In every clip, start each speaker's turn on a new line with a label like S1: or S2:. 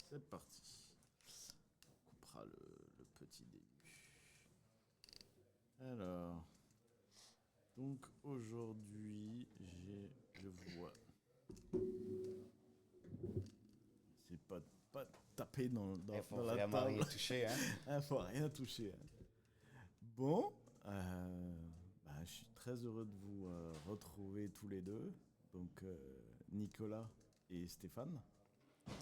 S1: C'est parti. On coupera le petit début. Alors, donc aujourd'hui, je vois. C'est pas taper
S2: Il faut
S1: dans la
S2: vraiment
S1: table.
S2: rien toucher, hein?
S1: Il faut rien toucher. Hein. Bon, je suis très heureux de vous retrouver tous les deux. Donc, Nicolas et Stéphane.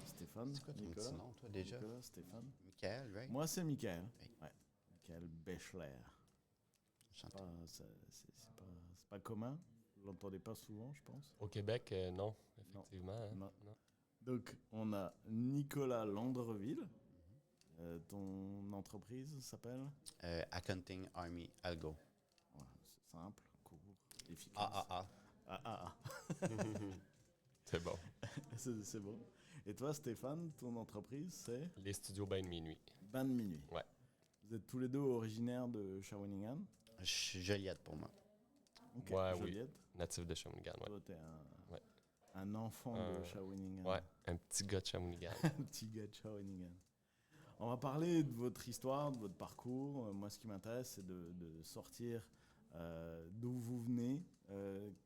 S1: Stéphane,
S2: C'est quoi ton
S1: Nicolas.
S2: petit nom, toi, déjà?
S1: Nicolas, Stéphane.
S2: Michael, right?
S1: Moi, c'est Michael.
S2: Hey.
S1: Ouais. Michael Bechler.
S2: Enchanté.
S1: C'est pas commun. Vous l'entendez pas souvent, je pense.
S3: Au Québec, non, effectivement.
S1: Non.
S3: Hein? Non.
S1: Donc, on a Nicolas Landreville. Ton entreprise s'appelle
S2: Accounting Army Algo.
S1: Voilà, c'est simple, court, efficace.
S2: Ah.
S1: Ah.
S3: C'est bon.
S1: C'est bon. Et toi, Stéphane, ton entreprise, c'est
S3: Les studios Bain de Minuit.
S1: Bain de Minuit.
S3: Ouais.
S1: Vous êtes tous les deux originaires de Shawinigan.
S2: Je suis Joliette pour moi.
S1: Ok,
S3: Ouais,
S1: Joliette.
S3: oui. Natif de Shawinigan, ouais.
S1: Toi, t'es
S3: Ouais.
S1: un enfant de Shawinigan.
S3: Ouais, un petit gars de Shawinigan.
S1: Un petit gars de Shawinigan. On va parler de votre histoire, de votre parcours. Moi, ce qui m'intéresse, c'est de sortir d'où vous venez.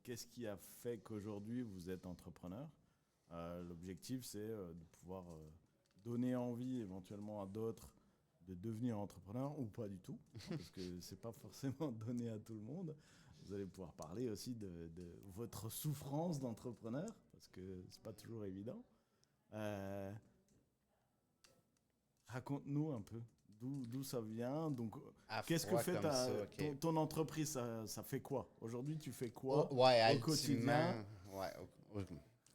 S1: Qu'est-ce qui a fait qu'aujourd'hui, vous êtes entrepreneur. L'objectif, c'est de pouvoir donner envie éventuellement à d'autres de devenir entrepreneur ou pas du tout, parce que c'est pas forcément donné à tout le monde. Vous allez pouvoir parler aussi de votre souffrance d'entrepreneur, parce que c'est pas toujours évident. Raconte-nous un peu d'où ça vient. Donc, qu'est-ce que fait ton entreprise, ça fait quoi? Aujourd'hui, tu fais quoi au quotidien?
S2: Ouais,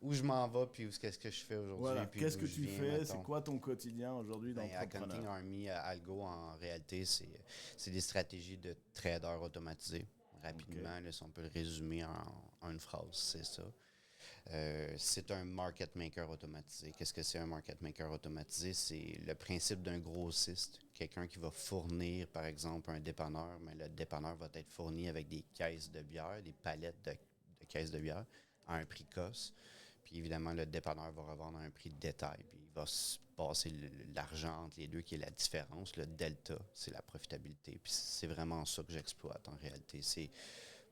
S2: où je m'en vais, puis qu'est-ce que je fais aujourd'hui.
S1: Voilà,
S2: puis
S1: qu'est-ce que tu fais?
S2: Mettons.
S1: C'est quoi ton quotidien aujourd'hui d'entrepreneur?
S2: Accounting Army Algo, en réalité, c'est des stratégies de trader automatisés. Rapidement, là, si on peut le résumer en une phrase, c'est ça. C'est un market maker automatisé. Qu'est-ce que c'est un market maker automatisé? C'est le principe d'un grossiste. Quelqu'un qui va fournir, par exemple, un dépanneur, mais le dépanneur va être fourni avec des caisses de bière, des palettes de caisses de bière à un prix cost. Puis évidemment, le dépanneur va revendre à un prix de détail. Puis il va se passer l'argent entre les deux, qui est la différence. Le delta, c'est la profitabilité. Puis c'est vraiment ça que j'exploite en réalité.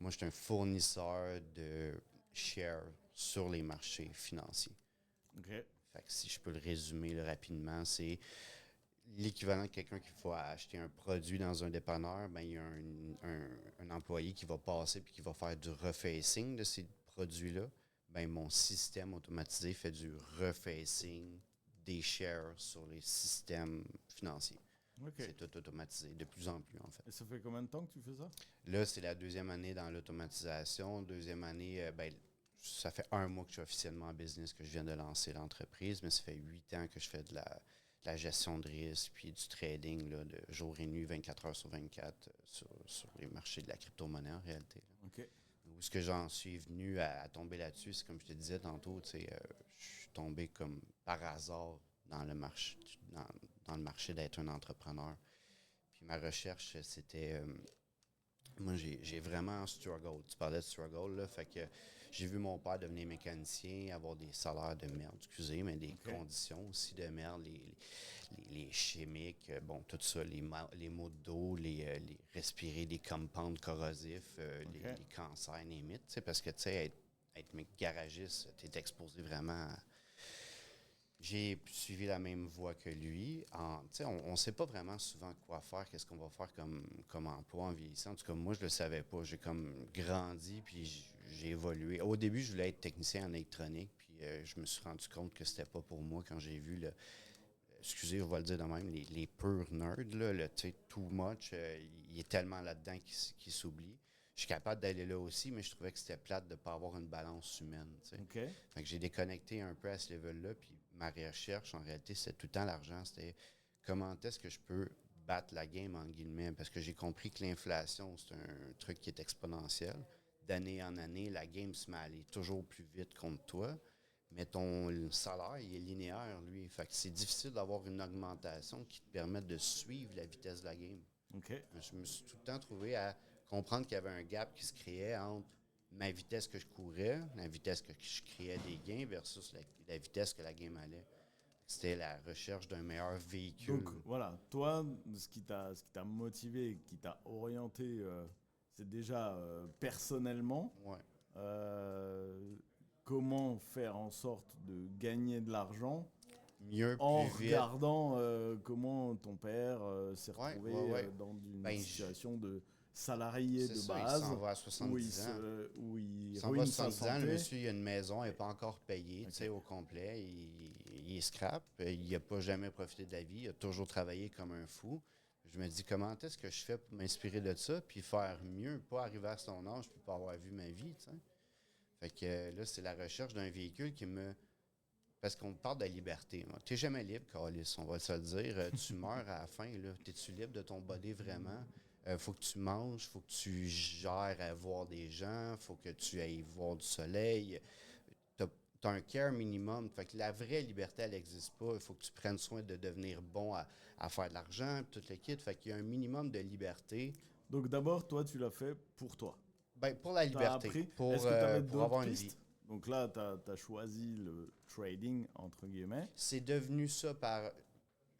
S2: Moi, je suis un fournisseur de share sur les marchés financiers.
S1: OK.
S2: Fait que si je peux le résumer là, rapidement, c'est l'équivalent de quelqu'un qui va acheter un produit dans un dépanneur. Ben, il y a un employé qui va passer puis qui va faire du refacing de ces produits-là. Ben, mon système automatisé fait du refacing des shares sur les systèmes financiers.
S1: Okay.
S2: C'est tout automatisé, de plus en plus, en fait.
S1: Et ça fait combien de temps que tu fais ça?
S2: Là, c'est la deuxième année dans l'automatisation. Deuxième année, ça fait 1 mois que je suis officiellement en business, que je viens de lancer l'entreprise, mais ça fait 8 ans que je fais de la gestion de risque, puis du trading là, de jour et nuit, 24 heures sur 24, sur les marchés de la crypto-monnaie, en réalité. Là.
S1: OK.
S2: Où est-ce que j'en suis venu à tomber là-dessus, c'est comme je te disais tantôt, je suis tombé comme par hasard dans le marché d'être un entrepreneur. Puis ma recherche, c'était... moi, j'ai vraiment struggle. Tu parlais de struggle, là. Fait que j'ai vu mon père devenir mécanicien, avoir des salaires de merde, excusez, mais des conditions aussi de merde, les chimiques, bon, tout ça, les maux de dos, les respirer des compounds corrosifs, les cancers, les mythes. Parce que, tu sais, être garagiste, tu es exposé vraiment à... J'ai suivi la même voie que lui. On ne sait pas vraiment souvent quoi faire, qu'est-ce qu'on va faire comme emploi en vieillissant. En tout cas, moi, je le savais pas. J'ai comme grandi, puis j'ai évolué. Au début, je voulais être technicien en électronique, puis je me suis rendu compte que c'était pas pour moi quand j'ai vu excusez, je vais le dire de même, les purs nerds, là, too much, il est tellement là-dedans qu'il s'oublie. Je suis capable d'aller là aussi, mais je trouvais que c'était plate de ne pas avoir une balance humaine.
S1: Okay.
S2: Fait que j'ai déconnecté un peu à ce level-là, puis ma recherche, en réalité, c'était tout le temps l'argent. C'était comment est-ce que je peux battre la game, en guillemets, parce que j'ai compris que l'inflation, c'est un truc qui est exponentiel. D'année en année, la game se met à aller toujours plus vite contre toi, mais ton salaire, il est linéaire, lui. Fait que c'est difficile d'avoir une augmentation qui te permette de suivre la vitesse de la game.
S1: Okay.
S2: Je me suis tout le temps trouvé à comprendre qu'il y avait un gap qui se créait entre ma vitesse que je courais, la vitesse que je créais des gains versus la vitesse que la game allait. C'était la recherche d'un meilleur véhicule.
S1: Donc voilà, toi, ce qui t'a motivé, qui t'a orienté, c'est déjà personnellement,
S2: Ouais.
S1: euh, comment faire en sorte de gagner de l'argent
S2: Mieux,
S1: en
S2: plus vite.
S1: regardant comment ton père s'est
S2: Ouais,
S1: retrouvé
S2: ouais.
S1: dans une
S2: Ben,
S1: situation de salarié
S2: C'est
S1: de
S2: ça, il
S1: base,
S2: s'en va à
S1: où
S2: 70 ans.
S1: où il
S2: Il s'en va à
S1: ruine sa
S2: 70 ans, le
S1: santé.
S2: monsieur, il a une maison, elle n'est pas encore payée,
S1: Ok.
S2: tu sais, au complet. Il est scrap. Il n'a pas jamais profité de la vie. Il a toujours travaillé comme un fou. Je me dis, comment est-ce que je fais pour m'inspirer de ça, puis faire mieux, pas arriver à son âge, puis pas avoir vu ma vie, tu sais. Fait que là, c'est la recherche d'un véhicule qui me... Parce qu'on parle de liberté. Tu n'es jamais libre, Carlis, on va se le dire. Tu meurs à la fin, là. Es-tu libre de ton body vraiment? Faut que tu manges, faut que tu gères à voir des gens, faut que tu ailles voir du soleil. Tu as un care minimum. Fait que la vraie liberté, elle n'existe pas. Il faut que tu prennes soin de devenir bon à faire de l'argent, tout le kit. Fait qu'il y a un minimum de liberté.
S1: Donc d'abord, toi, tu l'as fait pour toi.
S2: Ben, pour la
S1: T'as
S2: liberté,
S1: appris.
S2: pour,
S1: Est-ce que tu avais
S2: pour
S1: d'autres
S2: avoir une
S1: pistes?
S2: vie.
S1: Donc là, tu as choisi le trading, entre guillemets.
S2: C'est devenu ça par...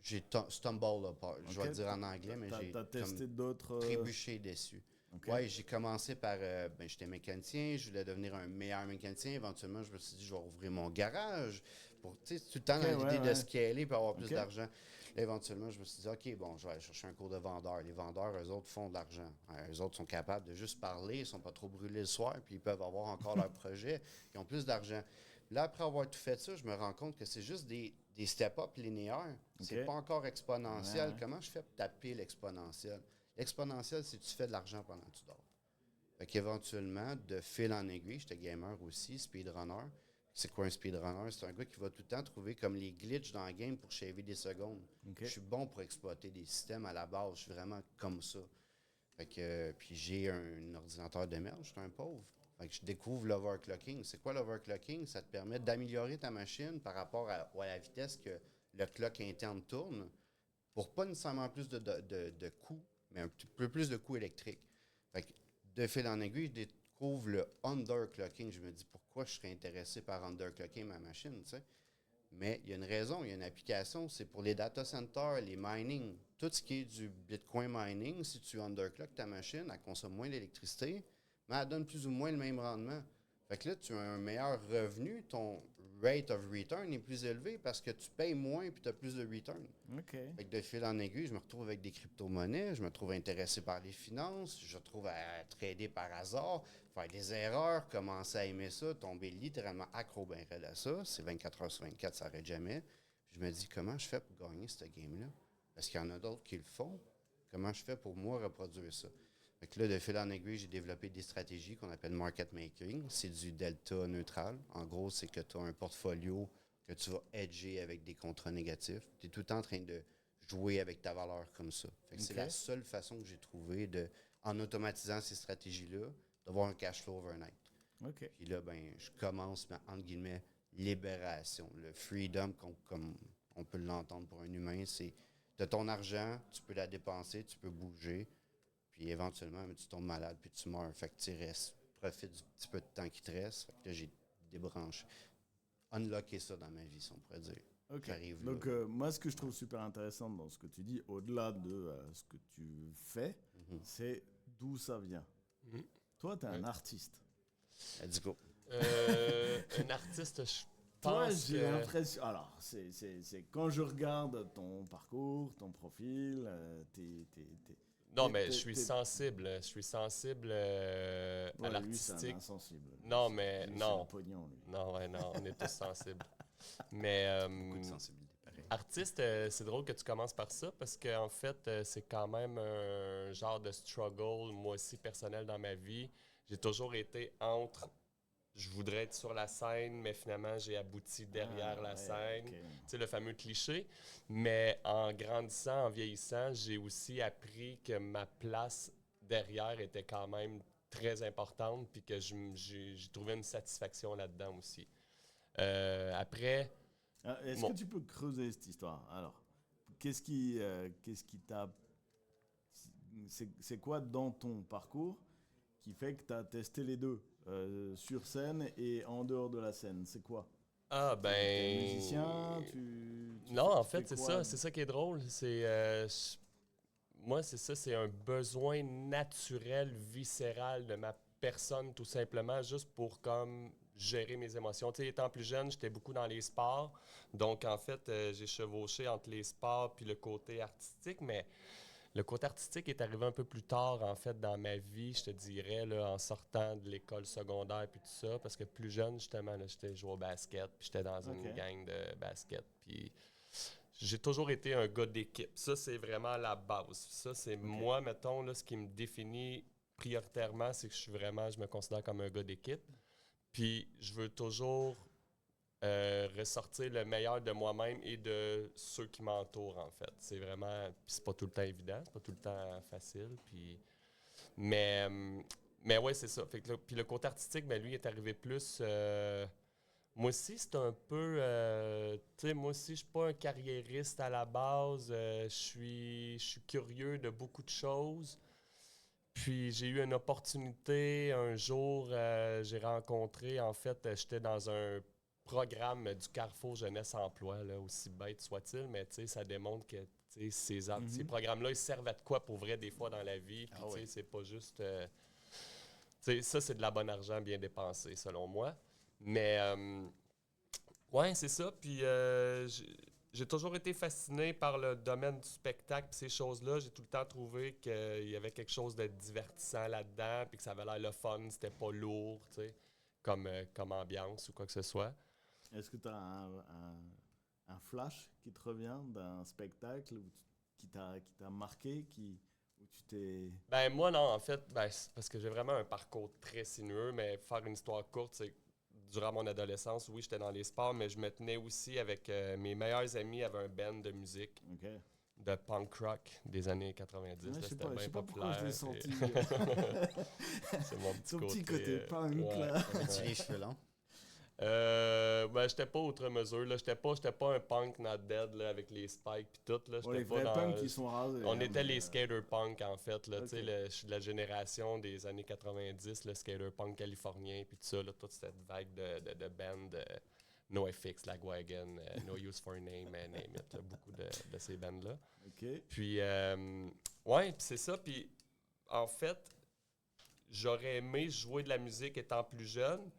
S2: J'ai stumbled upon, je vais
S1: Ok.
S2: le dire en anglais, mais j'ai
S1: T'as testé
S2: comme
S1: d'autres.
S2: trébuché dessus.
S1: Ok.
S2: Ouais, j'ai commencé par... ben, j'étais mécanicien, je voulais devenir un meilleur mécanicien. Éventuellement, je me suis dit, je vais ouvrir mon garage. Pour, tu sais, tout le temps
S1: Ok,
S2: dans l'idée
S1: ouais.
S2: de scaler pour avoir plus
S1: Ok.
S2: d'argent. Là, éventuellement, je me suis dit, OK, bon, je vais aller chercher un cours de vendeur. Les vendeurs, eux autres, font de l'argent. Eux autres sont capables de juste parler, ils ne sont pas trop brûlés le soir, puis ils peuvent avoir encore leur projet, ils ont plus d'argent. Là, après avoir tout fait ça, je me rends compte que c'est juste des step-up linéaires. C'est
S1: Ok.
S2: pas encore exponentiel.
S1: Ouais.
S2: Comment je fais pour taper l'exponentiel? L'exponentiel, c'est que tu fais de l'argent pendant que tu dors. Fait qu'éventuellement, de fil en aiguille, j'étais gamer aussi, speedrunner. C'est quoi un speedrunner? C'est un gars qui va tout le temps trouver comme les glitches dans le game pour shaver des secondes.
S1: Ok.
S2: Je suis bon pour exploiter des systèmes à la base. Je suis vraiment comme ça. Fait que, puis j'ai un ordinateur de merde, je suis un pauvre. Fait que je découvre l'overclocking. C'est quoi l'overclocking? Ça te permet d'améliorer ta machine par rapport à la vitesse que le clock interne tourne pour pas nécessairement plus de coûts, mais un petit peu plus de coûts électriques. Fait que de fil en aiguille, je découvre le underclocking. Je me dis pourquoi je serais intéressé par underclocking ma machine, tu sais. Mais il y a une raison, il y a une application, c'est pour les data centers, les mining. Tout ce qui est du Bitcoin mining, si tu underclock ta machine, elle consomme moins d'électricité, mais elle donne plus ou moins le même rendement. Fait que là, tu as un meilleur revenu, ton rate of return est plus élevé parce que tu payes moins et tu as plus de return.
S1: Ok.
S2: Fait que de fil en aiguille, je me retrouve avec des crypto-monnaies, je me trouve intéressé par les finances, je me retrouve à trader par hasard, faire des erreurs, commencer à aimer ça, tomber littéralement accro ben raide à ça. C'est 24 heures sur 24, ça n'arrête jamais. Puis je me dis, comment je fais pour gagner ce game-là? Parce qu'il y en a d'autres qui le font. Comment je fais pour moi reproduire ça? Fait que là, de fil en aiguille, j'ai développé des stratégies qu'on appelle market making. C'est du delta neutral. En gros, c'est que tu as un portfolio que tu vas hedger avec des contrats négatifs. Tu es tout le temps en train de jouer avec ta valeur comme ça. Fait que c'est la seule façon que j'ai trouvé en automatisant ces stratégies-là, d'avoir un cash flow overnight.
S1: Ok.
S2: Puis là, ben, je commence ma, entre guillemets, libération. Le freedom, comme on peut l'entendre pour un humain, c'est de ton argent, tu peux la dépenser, tu peux bouger, puis éventuellement, tu tombes malade, puis tu meurs. Fait que tu restes, profite du petit peu de temps qui te reste. Fait que là, j'ai débranché. Unlocker ça dans ma vie, si on pourrait dire.
S1: Ok.
S2: J'arrive
S1: Donc,
S2: là.
S1: moi, ce que je trouve super intéressant dans ce que tu dis, au-delà de ce que tu fais, c'est d'où ça vient.
S3: Mhm.
S1: Toi, tu es un
S3: Ouais.
S1: artiste.
S2: Let's go.
S3: Un artiste, je
S1: Toi,
S3: pense
S1: j'ai
S3: que...
S1: l'impression. Alors, c'est quand je regarde ton parcours, ton profil,
S3: Non, mais
S1: t'es-
S3: je suis
S1: t'es-
S3: sensible. Je suis sensible à
S1: ouais, lui, c'est un
S3: l'artistique.
S1: insensible.
S3: Non, mais
S1: Lui,
S3: non.
S1: C'est le pognon, lui.
S3: Non, ouais, non, on est tous sensibles. Mais
S2: Beaucoup de sensibilité, pareil.
S3: artiste, c'est drôle que tu commences par ça parce qu'en fait, c'est quand même un genre de struggle, moi aussi, personnel dans ma vie. J'ai toujours été entre... Je voudrais être sur la scène, mais finalement, j'ai abouti derrière la
S1: Ouais,
S3: scène.
S1: ok.
S3: Tu sais, le fameux cliché. Mais en grandissant, en vieillissant, j'ai aussi appris que ma place derrière était quand même très importante puis que j'ai trouvé une satisfaction là-dedans aussi. Après,
S1: Est-ce
S3: bon,
S1: que tu peux creuser cette histoire? Alors, qu'est-ce qui t'a. C'est quoi dans ton parcours qui fait que tu as testé les deux, sur scène et en dehors de la scène? C'est quoi?
S3: ah
S1: T'es
S3: ben...
S1: musicien, tu
S3: Non, en
S1: tu
S3: fait,
S1: fais
S3: c'est
S1: quoi?
S3: ça qui est drôle. Moi, c'est ça, c'est un besoin naturel, viscéral de ma personne, tout simplement, juste pour comme gérer mes émotions. Tu sais, étant plus jeune, j'étais beaucoup dans les sports. Donc, en fait, j'ai chevauché entre les sports puis le côté artistique, mais le côté artistique est arrivé un peu plus tard, en fait, dans ma vie, je te dirais, là, en sortant de l'école secondaire puis tout ça, parce que plus jeune, justement, là, j'étais joué au basket, puis j'étais dans
S1: Ok.
S3: une gang de basket, puis j'ai toujours été un gars d'équipe. Ça, c'est vraiment la base. Ça, c'est
S1: Ok.
S3: moi, mettons, là, ce qui me définit prioritairement, c'est que je me considère comme un gars d'équipe, puis je veux toujours ressortir le meilleur de moi-même et de ceux qui m'entourent, en fait. C'est vraiment... Puis c'est pas tout le temps évident, c'est pas tout le temps facile, puis... Mais, mais ouais, c'est ça. Fait que puis le côté artistique, ben lui, est arrivé plus... moi aussi, c'est un peu... tu sais, moi aussi, je suis pas un carriériste à la base. Je suis curieux de beaucoup de choses. Puis j'ai eu une opportunité un jour, j'ai rencontré, en fait, j'étais dans un programme du Carrefour Jeunesse Emploi, là, aussi bête soit-il, mais tu sais, ça démontre que tu sais, ces
S1: Mhm.
S3: programmes-là, ils servent à de quoi pour vrai des fois dans la vie. Puis
S2: Ah
S3: tu sais,
S2: oui.
S3: c'est pas juste. Tu sais, ça, c'est de la bonne argent bien dépensé, selon moi. Mais ouais, c'est ça. Puis j'ai toujours été fasciné par le domaine du spectacle et ces choses-là. J'ai tout le temps trouvé qu'il y avait quelque chose de divertissant là-dedans, puis que ça avait l'air le fun, c'était pas lourd, tu sais, comme ambiance ou quoi que ce soit.
S1: Est-ce que tu as un flash qui te revient d'un spectacle qui t'a marqué, où tu t'es...
S3: Ben moi non, en fait, ben, c'est parce que j'ai vraiment un parcours très sinueux, mais faire une histoire courte, c'est durant mon adolescence, oui, j'étais dans les sports, mais je me tenais aussi avec mes meilleurs amis avaient un band de musique,
S1: Ok.
S3: de punk rock des années 90.
S1: Ouais,
S3: Là, c'était
S1: je
S3: bien
S1: sais pas pourquoi je l'ai
S3: populaire.
S1: senti.
S3: C'est mon petit
S1: Ton petit
S3: côté.
S1: côté punk,
S3: Ouais,
S1: là.
S2: Avais-tu
S3: ouais.
S2: les cheveux longs?
S3: Ben, j'étais pas outre mesure, là. J'étais pas un punk not dead, là, avec les spikes pis tout, là.
S1: Bon,
S3: J'étais
S1: les
S3: pas
S1: vrais punks,
S3: dans...
S1: ils sont rasés.
S3: On
S1: Hein,
S3: était
S1: mais,
S3: les skater punk, en fait, là. Tu
S1: ok.
S3: sais, je suis de la génération des années 90, le skater punk californien pis tout ça, là. Toute cette vague de bands, NoFX, Lagwagon, No Use for a Name, Name It, là, beaucoup de ces bands-là.
S1: Ok.
S3: Puis, ouais, pis c'est ça. Puis, en fait, j'aurais aimé jouer de la musique étant plus jeune,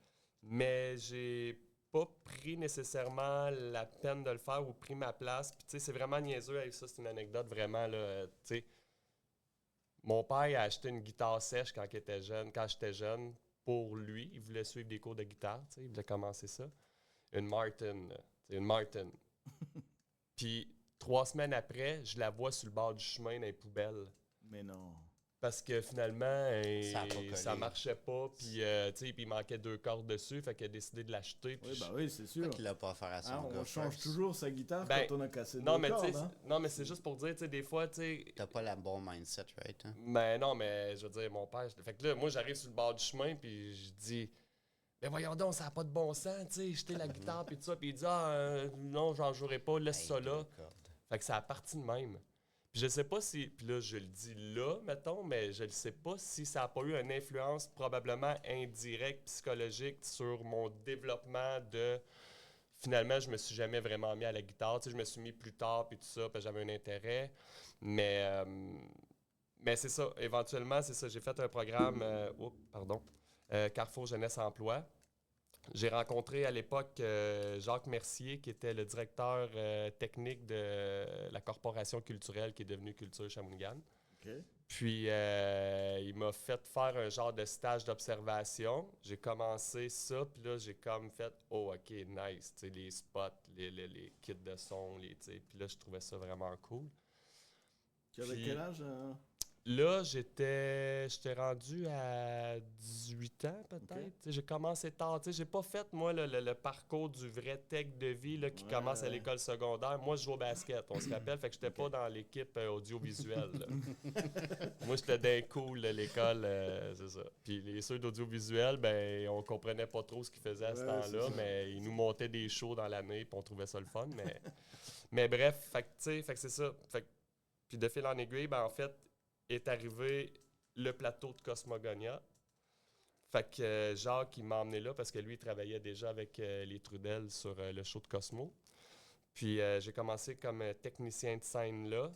S3: mais j'ai pas pris nécessairement la peine de le faire ou pris ma place. Puis, tu sais, c'est vraiment niaiseux avec ça, c'est une anecdote vraiment, là. Tu sais, mon père a acheté une guitare sèche quand j'étais jeune, pour lui. Il voulait suivre des cours de guitare, tu sais, il voulait commencer ça. Une Martin, là. C'est une Martin. Puis, 3 semaines après, je la vois sur le bord du chemin dans les poubelles.
S1: Mais non.
S3: Parce que finalement,
S2: Ça a pas collé.
S3: ça marchait pas, puis tu sais, puis il manquait 2 cordes dessus, fait qu'il a décidé de l'acheter.
S1: Oui, bah oui, c'est sûr.
S2: Pourquoi qu'il l'a pas offert à son
S1: Hein,
S2: gars
S1: on change
S2: first?
S1: toujours sa guitare
S3: Ben,
S1: quand on a cassé
S3: non,
S1: deux
S3: mais tu
S1: cordes.
S3: sais,
S1: Hein.
S3: non, mais c'est juste pour dire, tu sais, des fois, tu sais,
S2: T'as pas la bon mindset, right? Hein?
S3: mais non, mais je veux dire, mon père, fait que là, moi, j'arrive sur le bord du chemin, puis je dis, mais voyons donc, ça n'a pas de bon sens, tu sais, jeter la guitare, puis tout ça, puis il dit, ah, non, j'en jouerai pas, laisse
S2: Hey,
S3: ça là.
S2: 2 cordes.
S3: Fait que ça a parti de même. Puis je sais pas si, puis là je le dis là, mettons, mais je ne sais pas si ça n'a pas eu une influence probablement indirecte, psychologique sur mon développement de... Finalement, je me suis jamais vraiment mis à la guitare. Tu sais, je me suis mis plus tard, puis tout ça, parce que j'avais un intérêt. Mais c'est ça, éventuellement, c'est ça. J'ai fait un programme, Carrefour Jeunesse Emploi. J'ai rencontré à l'époque Jacques Mercier, qui était le directeur technique de la corporation culturelle qui est devenue Culture Shawinigan.
S1: Ok.
S3: Puis, il m'a fait faire un genre de stage d'observation. J'ai commencé ça, puis là, j'ai comme fait « Oh, OK, nice! » Tu sais, les spots, les kits de son, tu sais. Puis là, je trouvais ça vraiment cool.
S1: Tu avais
S3: Puis,
S1: quel âge?
S3: là, j'étais rendu à 18 ans, peut-être.
S1: Ok.
S3: Tu sais, j'ai commencé tard. Tu sais, j'ai pas fait, moi, le parcours du vrai tech de vie là, qui
S1: Ouais,
S3: commence à
S1: ouais.
S3: l'école secondaire. Moi, je joue au basket, on se rappelle. Fait que j'étais pas dans l'équipe audiovisuelle. Là. Moi, j'étais d'un cool de l'école, c'est ça. Puis ceux d'audiovisuel, ben, on comprenait pas trop ce qu'ils faisaient à ce
S1: Ouais,
S3: temps-là,
S1: c'est ça.
S3: mais ils nous montaient des shows dans l'année, puis on trouvait ça le fun. Mais bref, fait que, tu sais, fait que c'est ça. Fait que, puis de fil en aiguille, ben, en fait, est arrivé le plateau de Cosmogonia. Fait que Jacques, il m'a emmené là parce que lui, il travaillait déjà avec les Trudel sur le show de Cosmo. Puis j'ai commencé comme technicien de scène là.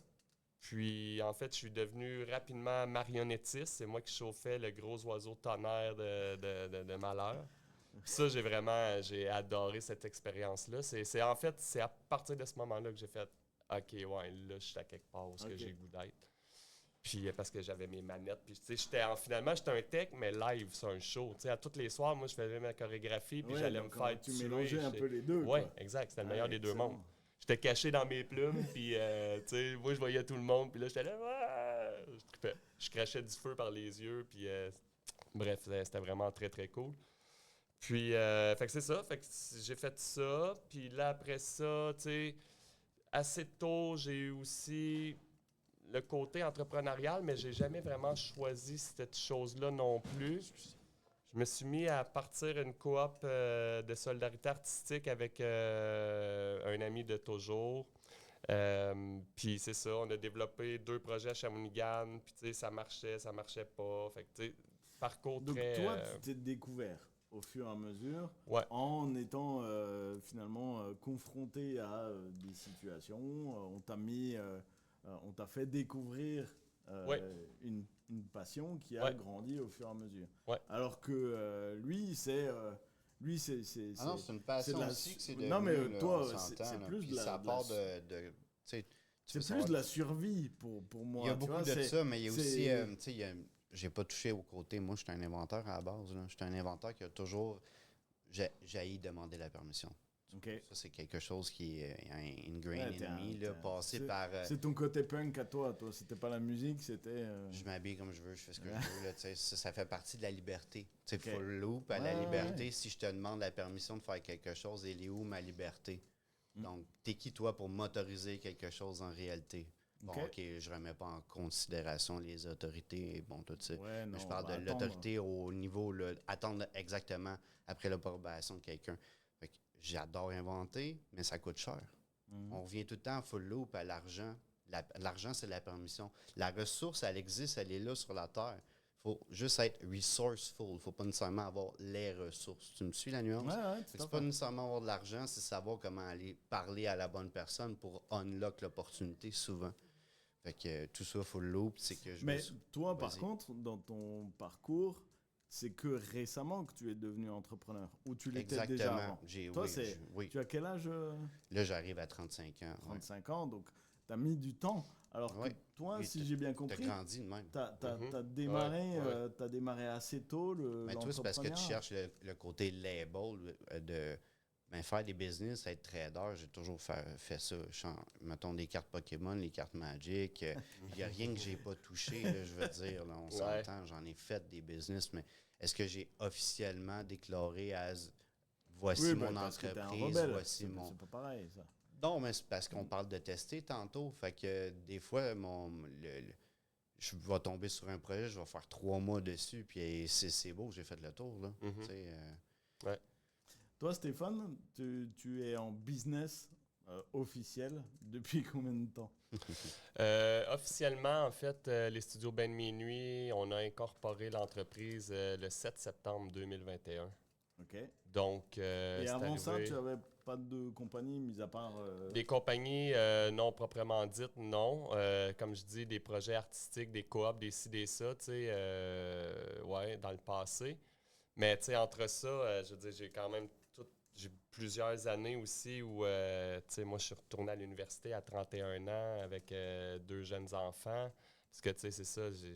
S3: Puis en fait, je suis devenu rapidement marionnettiste. C'est moi qui chauffais le gros oiseau tonnerre de Malheur. Puis ça, j'ai adoré cette expérience-là. En fait, c'est à partir de ce moment-là que j'ai fait OK, ouais, là, je suis à quelque part où ce que j'ai le goût d'être. Puis parce que j'avais mes manettes. Puis tu sais, finalement, j'étais un tech, mais live, c'est un show. Tu sais, à tous les soirs, moi, je faisais ma chorégraphie, puis j'allais me faire
S1: tu
S3: tuer.
S1: mélangeais un peu les deux.
S3: Ouais,
S1: Quoi.
S3: exact. C'était le meilleur des deux
S1: excellent.
S3: mondes. J'étais caché dans mes plumes, puis tu sais, moi, je voyais tout le monde, puis là, j'étais là, je trippais. Je crachais du feu par les yeux, puis bref, c'était vraiment très, très cool. Puis, fait que c'est ça. Fait que j'ai fait ça, puis là, après ça, tu sais, assez tôt, j'ai eu aussi le côté entrepreneurial, mais j'ai jamais vraiment choisi cette chose-là non plus. Je me suis mis à partir une coop de solidarité artistique avec un ami de toujours. Puis c'est ça, on a développé 2 projets à Shawinigan, puis tu sais, ça marchait pas. Fait que tu sais, parcours
S1: Donc
S3: très...
S1: toi, tu t'es découvert au fur et à mesure,
S3: Ouais.
S1: en étant finalement confronté à des situations. On t'a fait découvrir
S3: Ouais.
S1: une passion qui a
S3: Ouais.
S1: grandi au fur et à mesure.
S3: Ouais.
S1: Alors que lui, c'est
S2: Ah non, c'est une passion aussi que c'est devenu.
S1: Non, mais
S2: là,
S1: toi,
S2: on s'entend,
S1: c'est
S2: là.
S1: plus
S2: Puis
S1: de la...
S2: ça
S1: de
S2: part
S1: la-
S2: de tu sais, tu
S1: C'est
S2: veux
S1: plus
S2: savoir-
S1: de la survie pour moi.
S2: Il y a
S1: tu
S2: beaucoup
S1: vois,
S2: de ça, mais il y a aussi,
S1: c'est-
S2: tu sais, j'ai pas touché au côté. Moi, je suis un inventeur à la base. Je suis un inventeur qui a toujours jailli demander la permission.
S1: Ok.
S2: Ça, c'est quelque chose qui est ingrained
S1: Ouais,
S2: in me, là, passé par...
S1: C'est ton côté punk à toi. C'était pas la musique, c'était...
S2: Je m'habille comme je veux, je fais ce que je veux. Là, tu sais, ça fait partie de la liberté. Tu sais,
S1: Ok.
S2: full loop à la
S1: Ouais,
S2: liberté.
S1: ouais.
S2: Si je te demande la permission de faire quelque chose, elle est où ma liberté?
S1: Mm.
S2: Donc, t'es qui toi pour m'autoriser quelque chose en réalité? Bon,
S1: Ok.
S2: OK, je remets pas en considération les autorités, bon, tout ça.
S1: Ouais,
S2: Mais
S1: non,
S2: je
S1: on
S2: parle
S1: va
S2: de
S1: attendre.
S2: l'autorité au niveau, là, attendre exactement après l'approbation de quelqu'un. Fait que j'adore inventer, mais ça coûte cher.
S1: Mhm.
S2: On revient tout le temps en full loop à l'argent. L'argent, c'est la permission. La ressource, elle existe, elle est là sur la Terre. Il faut juste être resourceful. Il ne faut pas nécessairement avoir les ressources. Tu me suis la nuance?
S1: Ouais, ouais,
S2: Fait que
S1: tout à
S2: c'est pas
S1: fait.
S2: nécessairement avoir de l'argent, c'est savoir comment aller parler à la bonne personne pour unlock l'opportunité souvent. Fait que tout ça, full loop, c'est que je me
S1: Mais
S2: suis-
S1: toi, par
S2: Vas-y.
S1: contre, dans ton parcours, c'est que récemment que tu es devenu entrepreneur ou tu l'étais déjà avant. Toi,
S2: Oui.
S1: Tu as quel âge
S2: Là, j'arrive à 35 ans.
S1: 35 ans, donc tu as mis du temps. Alors
S2: Ouais.
S1: que toi,
S2: Oui,
S1: si j'ai bien
S2: Tu as
S1: compris,
S2: grandi de même.
S1: tu as,
S3: Mhm.
S1: démarré,
S3: Ouais.
S1: t'as démarré assez tôt
S2: Mais toi, c'est parce que tu
S1: l'entrepreneuriat.
S2: cherches le côté label de faire des business, être trader. J'ai toujours fait ça. Mettons des cartes Pokémon, les cartes Magic. Il n'y a rien que j'ai pas touché, là, je veux dire. Là, on s'entend, j'en ai fait des business, mais est-ce que j'ai officiellement déclaré voici
S1: Oui,
S2: mon
S1: parce que t'es un
S2: entreprise,
S1: rebelle.
S2: voici
S1: C'est
S2: mon.
S1: c'est pas pareil, ça.
S2: Non, mais c'est parce qu'on parle de tester tantôt. Fait que des fois, je vais tomber sur un projet, je vais faire 3 mois dessus, puis c'est beau, j'ai fait le tour. Là.
S3: Mhm.
S2: Tu sais,
S1: Toi, Stéphane, tu es en business officiel depuis combien de temps?
S3: Officiellement, en fait, les studios Ben Minuit, on a incorporé l'entreprise le 7 septembre 2021.
S1: OK.
S3: Donc,
S1: Et
S3: c'est
S1: avant ça,
S3: arrivé...
S1: tu n'avais pas de compagnie, mis à part...
S3: Des compagnies non proprement dites, non. Comme je dis, des projets artistiques, des coops, des ci, des ça, tu sais, ouais, dans le passé. Mais tu sais, entre ça, je veux dire, j'ai plusieurs années aussi où, tu sais, moi, je suis retourné à l'université à 31 ans avec 2 jeunes enfants. Parce que, tu sais, c'est ça, je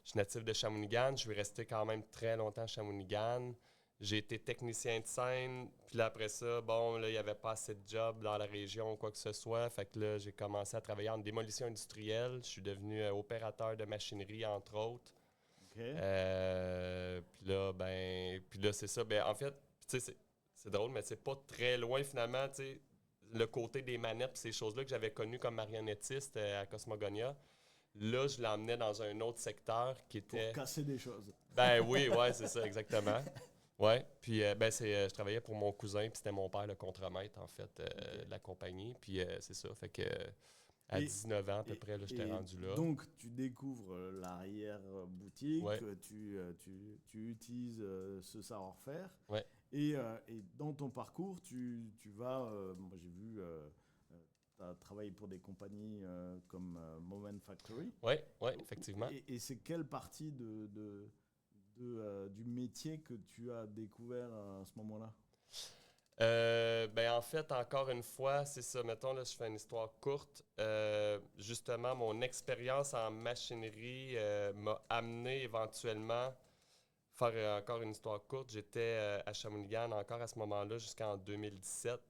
S3: suis natif de Shawinigan. Je suis resté quand même très longtemps à Shawinigan. J'ai été technicien de scène, puis là, après ça, bon, là, il n'y avait pas assez de jobs dans la région ou quoi que ce soit. Fait que là, j'ai commencé à travailler en démolition industrielle. Je suis devenu opérateur de machinerie, entre autres.
S1: OK.
S3: Puis là, c'est ça. Ben, en fait, tu sais, c'est drôle, mais c'est pas très loin, finalement, tu sais, le côté des manettes et ces choses-là que j'avais connues comme marionnettiste à Cosmogonia. Là, je l'emmenais dans un autre secteur qui
S1: Pour
S3: était...
S1: casser des choses.
S3: Ben oui, ouais, c'est ça, exactement. Ouais, puis je travaillais pour mon cousin, puis c'était mon père le contremaître, en fait, de la compagnie. Puis c'est ça, fait que à
S1: Et-
S3: 19 ans à peu près, là, j'étais
S1: Et
S3: rendu là.
S1: donc, tu découvres l'arrière-boutique,
S3: Ouais.
S1: tu utilises ce savoir-faire.
S3: Ouais.
S1: Et dans ton parcours, tu vas... moi, j'ai vu travaillé pour des compagnies comme Moment Factory.
S3: Oui, effectivement.
S1: Et c'est quelle partie du métier que tu as découvert à ce moment-là?
S3: Ben en fait, encore une fois, c'est ça. Mettons, là, je fais une histoire courte. Justement, mon expérience en machinerie m'a amené éventuellement faire encore une histoire courte. J'étais à Shawinigan encore à ce moment-là jusqu'en 2017.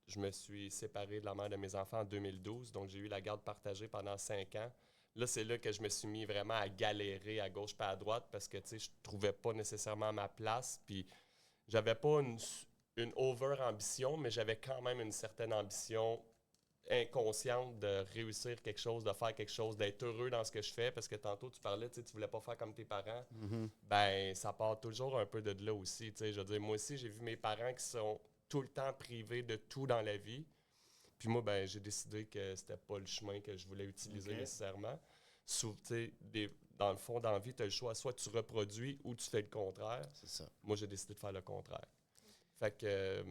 S3: Je me suis séparé de la mère de mes enfants en 2012, donc j'ai eu la garde partagée pendant 5 ans. Là, c'est là que je me suis mis vraiment à galérer à gauche pas à droite parce que, tu sais, je trouvais pas nécessairement ma place, puis j'avais pas une over-ambition, mais j'avais quand même une certaine ambition inconsciente de réussir quelque chose, de faire quelque chose, d'être heureux dans ce que je fais, parce que tantôt tu parlais, tu sais, tu voulais pas faire comme tes parents, ben ça part toujours un peu de là aussi, tu sais, je veux dire, moi aussi j'ai vu mes parents qui sont tout le temps privés de tout dans la vie, puis moi ben j'ai décidé que c'était pas le chemin que je voulais utiliser nécessairement. Tu sais, dans le fond, dans la vie, tu as le choix, soit tu reproduis ou tu fais le contraire.
S2: C'est ça.
S3: Moi j'ai décidé de faire le contraire. Fait que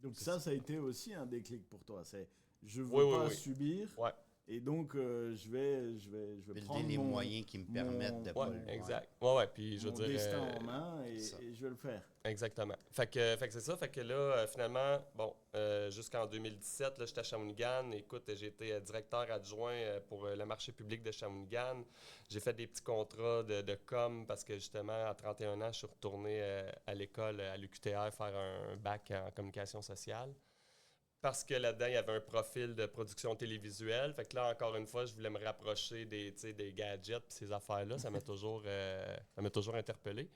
S1: Donc ça a été aussi un déclic pour toi. C'est je veux
S3: Oui,
S1: pas
S3: oui.
S1: subir.
S3: Ouais.
S1: Et donc, je vais
S2: Builder
S1: prendre
S2: les moyens qui me permettent de pas
S3: Ouais,
S2: le
S3: exact. Ouais, puis je veux
S1: mon
S3: dire.
S1: destin en main et je vais le faire.
S3: Exactement. Fait que c'est ça. Fait que là, finalement, bon, jusqu'en 2017, là, j'étais à Shawinigan. Écoute, j'ai été directeur adjoint pour le marché public de Shawinigan. J'ai fait des petits contrats de com parce que justement, à 31 ans, je suis retourné à l'école à l'UQTR faire un bac en communication sociale. Parce que là-dedans, il y avait un profil de production télévisuelle. Fait que là, encore une fois, je voulais me rapprocher des gadgets et ces affaires-là. Ça m'a toujours interpellé.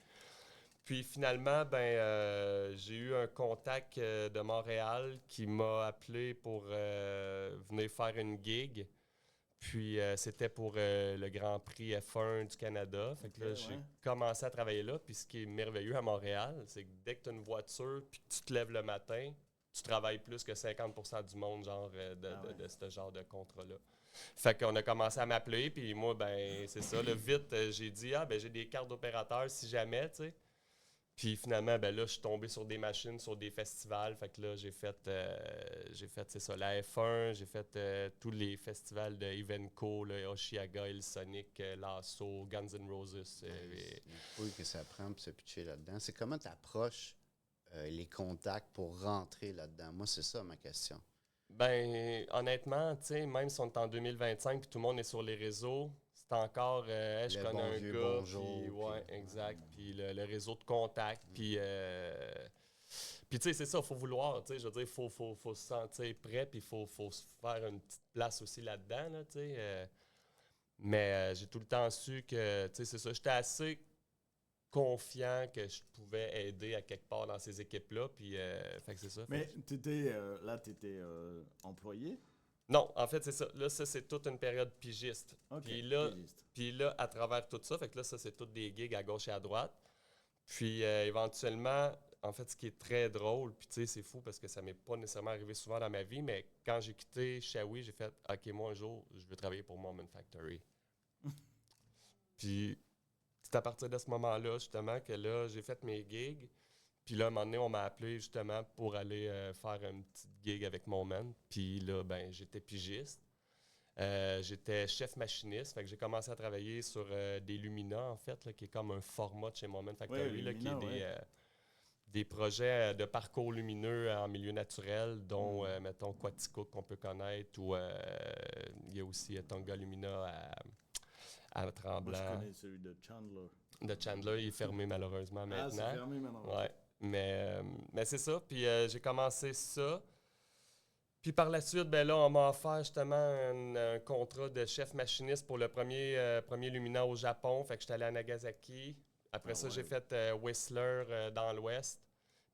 S3: Puis finalement, j'ai eu un contact de Montréal qui m'a appelé pour venir faire une gig. Puis c'était pour le Grand Prix F1 du Canada. Fait que là, j'ai commencé à travailler là. Puis ce qui est merveilleux à Montréal, c'est que dès que tu as une voiture puis que tu te lèves le matin, tu travailles plus que 50% du monde de ce genre de contrat-là. Fait qu'on a commencé à m'appeler, puis moi, ben c'est ça, là, vite, j'ai dit, j'ai des cartes d'opérateur si jamais, tu sais. Puis finalement, ben là, je suis tombé sur des machines, sur des festivals. Fait que là, j'ai fait c'est ça, la F1, j'ai fait tous les festivals de Evenco, Oshiaga, Sonic, Lasso, Guns N' Roses.
S2: C'est cool que ça prend pour se pitcher là-dedans. C'est comment tu approches les contacts pour rentrer là-dedans? Moi, c'est ça ma question.
S3: Ben, honnêtement, tu sais, même si on est en 2025 et tout le monde est sur les réseaux, c'est encore, je
S2: Le
S3: connais
S2: bon
S3: un
S2: vieux
S3: gars,
S2: bonjour,
S3: puis ouais,
S2: puis-
S3: exact, puis le réseau de contacts, puis tu sais, c'est ça, il faut vouloir, tu sais, je veux dire, faut se sentir prêt, puis faut se faire une petite place aussi là-dedans, là, tu sais. Mais j'ai tout le temps su que, tu sais, c'est ça, j'étais assez confiant que je pouvais aider à quelque part dans ces équipes-là, puis fait que c'est ça.
S1: Mais tu étais employé.
S3: Non, en fait, c'est ça. Là, ça, c'est toute une période pigiste.
S1: Ok,
S3: Puis là, à travers tout ça, fait que là, ça, c'est toutes des gigs à gauche et à droite. Puis éventuellement, en fait, ce qui est très drôle, puis tu sais, c'est fou parce que ça m'est pas nécessairement arrivé souvent dans ma vie, mais quand j'ai quitté Shawi, j'ai fait « OK, moi, un jour, je veux travailler pour Moment Factory. » Puis c'est à partir de ce moment-là, justement, que là, j'ai fait mes gigs. Puis là, à un moment donné, on m'a appelé justement pour aller faire une petite gig avec Moment. Puis là, ben, j'étais pigiste. J'étais chef machiniste. Fait que j'ai commencé à travailler sur des Lumina, en fait, là, qui est comme un format de chez Moment Factory, là,
S1: Lumina,
S3: qui est des projets de parcours lumineux en milieu naturel, dont, mettons, Quaticook qu'on peut connaître, ou il y a aussi Tonga Lumina à Tremblant.
S1: Moi, je connais celui de Chandler.
S3: De Chandler, il est fermé malheureusement maintenant.
S1: Ah, c'est fermé maintenant.
S3: Ouais. Mais c'est ça. Puis j'ai commencé ça. Puis par la suite, ben là, on m'a offert justement un contrat de chef machiniste pour le premier Lumina au Japon. Fait que j'étais allé à Nagasaki. Après ça, j'ai fait Whistler dans l'Ouest.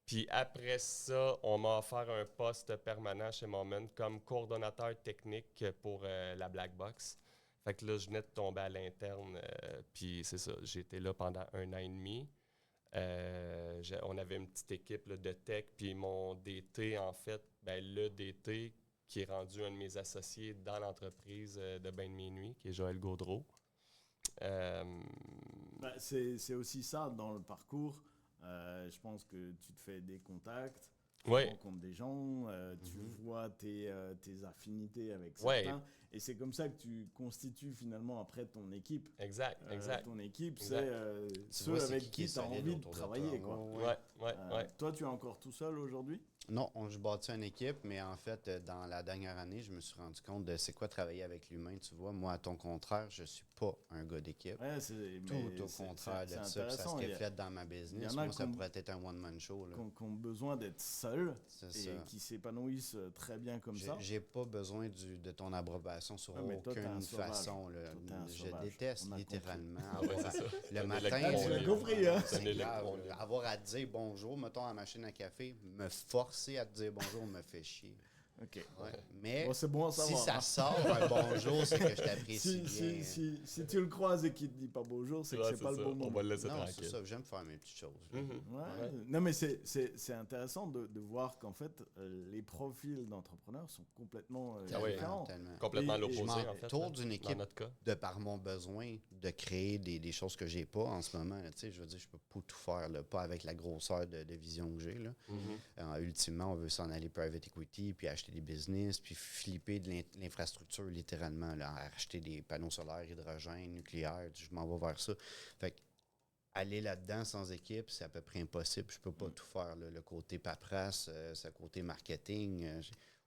S3: Puis après ça, on m'a offert un poste permanent chez Moment comme coordonnateur technique pour la Black Box. Fait que là, je venais de tomber à l'interne. Puis c'est ça, j'ai été là pendant 1 an et demi. On avait une petite équipe là, de tech, puis mon DT, en fait, le DT qui est rendu un de mes associés dans l'entreprise de Bain de Minuit, qui est Joël Gaudreau.
S1: C'est aussi ça dans le parcours. Je pense que tu te fais des contacts. Tu
S3: Ouais.
S1: rencontres des gens, tu vois tes affinités avec
S3: Ouais.
S1: certains. Et c'est comme ça que tu constitues finalement après ton équipe.
S3: Exact.
S1: Ton équipe,
S3: Exact.
S1: c'est
S2: Tu vois,
S1: ceux
S2: c'est
S1: avec
S2: qui
S1: qui
S2: est
S1: tu as
S2: solide
S1: envie de
S2: autour de
S1: travailler.
S2: toi.
S1: Quoi.
S3: Ouais.
S1: Toi, tu es encore tout seul aujourd'hui?
S2: Non, je bâtis une équipe, mais en fait, dans la dernière année, je me suis rendu compte de c'est quoi travailler avec l'humain. Tu vois, moi, à ton contraire, je suis pas un gars d'équipe.
S1: Ouais,
S2: Tout au contraire de ça, puis ça se
S1: intéressant.
S2: reflète dans ma
S1: Il y
S2: business.
S1: en a
S2: Moi, ça
S1: qu'on-
S2: pourrait être un one-man show. Là.
S1: qui ont besoin d'être seuls
S2: C'est
S1: et
S2: ça.
S1: qui s'épanouissent très bien comme ça.
S2: J'ai pas besoin de ton approbation sur
S1: Ouais, mais toi, t'es un
S2: aucune
S1: sauvage.
S2: façon. Là.
S1: Toi, t'es un
S2: Je
S1: sauvage.
S2: déteste
S1: On a
S2: littéralement
S3: Ouais,
S2: avoir
S3: c'est ça.
S2: le
S3: Un
S2: matin.
S3: électron
S1: tu l'as
S3: libre.
S1: compris, hein?
S2: C'est
S3: Un
S2: grave,
S3: électron
S2: là.
S3: libre.
S2: Avoir à te dire bonjour, mettons à la machine à café, me forcer à te dire bonjour me fait chier.
S1: OK.
S2: Ouais. Mais
S1: Bon, c'est bon à
S2: si
S1: savoir.
S2: ça
S1: hein.
S2: sort un bonjour, c'est que je t'apprécie
S1: Si,
S2: bien.
S1: si tu le croises et qu'il te dit pas bonjour, c'est que
S3: Ouais,
S1: c'est pas le
S3: ça.
S1: bon
S3: On
S1: moment.
S3: va le laisser
S2: Non, c'est
S3: tranquille.
S2: ça. J'aime faire mes petites choses. là.
S3: Mhm.
S1: Ouais.
S3: Ouais.
S1: Non, mais c'est intéressant de voir qu'en fait, les profils d'entrepreneurs sont complètement
S3: Ah oui.
S1: différents.
S2: Tellement.
S3: Complètement
S1: Et- et
S3: l'opposé,
S2: Je
S3: en fait.
S2: m'entoure
S3: là,
S2: d'une
S3: dans
S2: équipe
S3: notre cas.
S2: de par mon besoin de créer des choses que j'ai pas en ce moment. Là. Tu sais, je veux dire, je peux pas tout faire, là, pas avec la grosseur de vision que j'ai. Là. Ultimement, on veut s'en aller private equity, puis acheter des business, puis flipper de l'infrastructure littéralement, là, acheter des panneaux solaires, hydrogène, nucléaire, je m'en vais vers ça. Fait que aller là-dedans sans équipe, c'est à peu près impossible. Je peux pas tout faire. Là. Le côté paperasse, le côté marketing,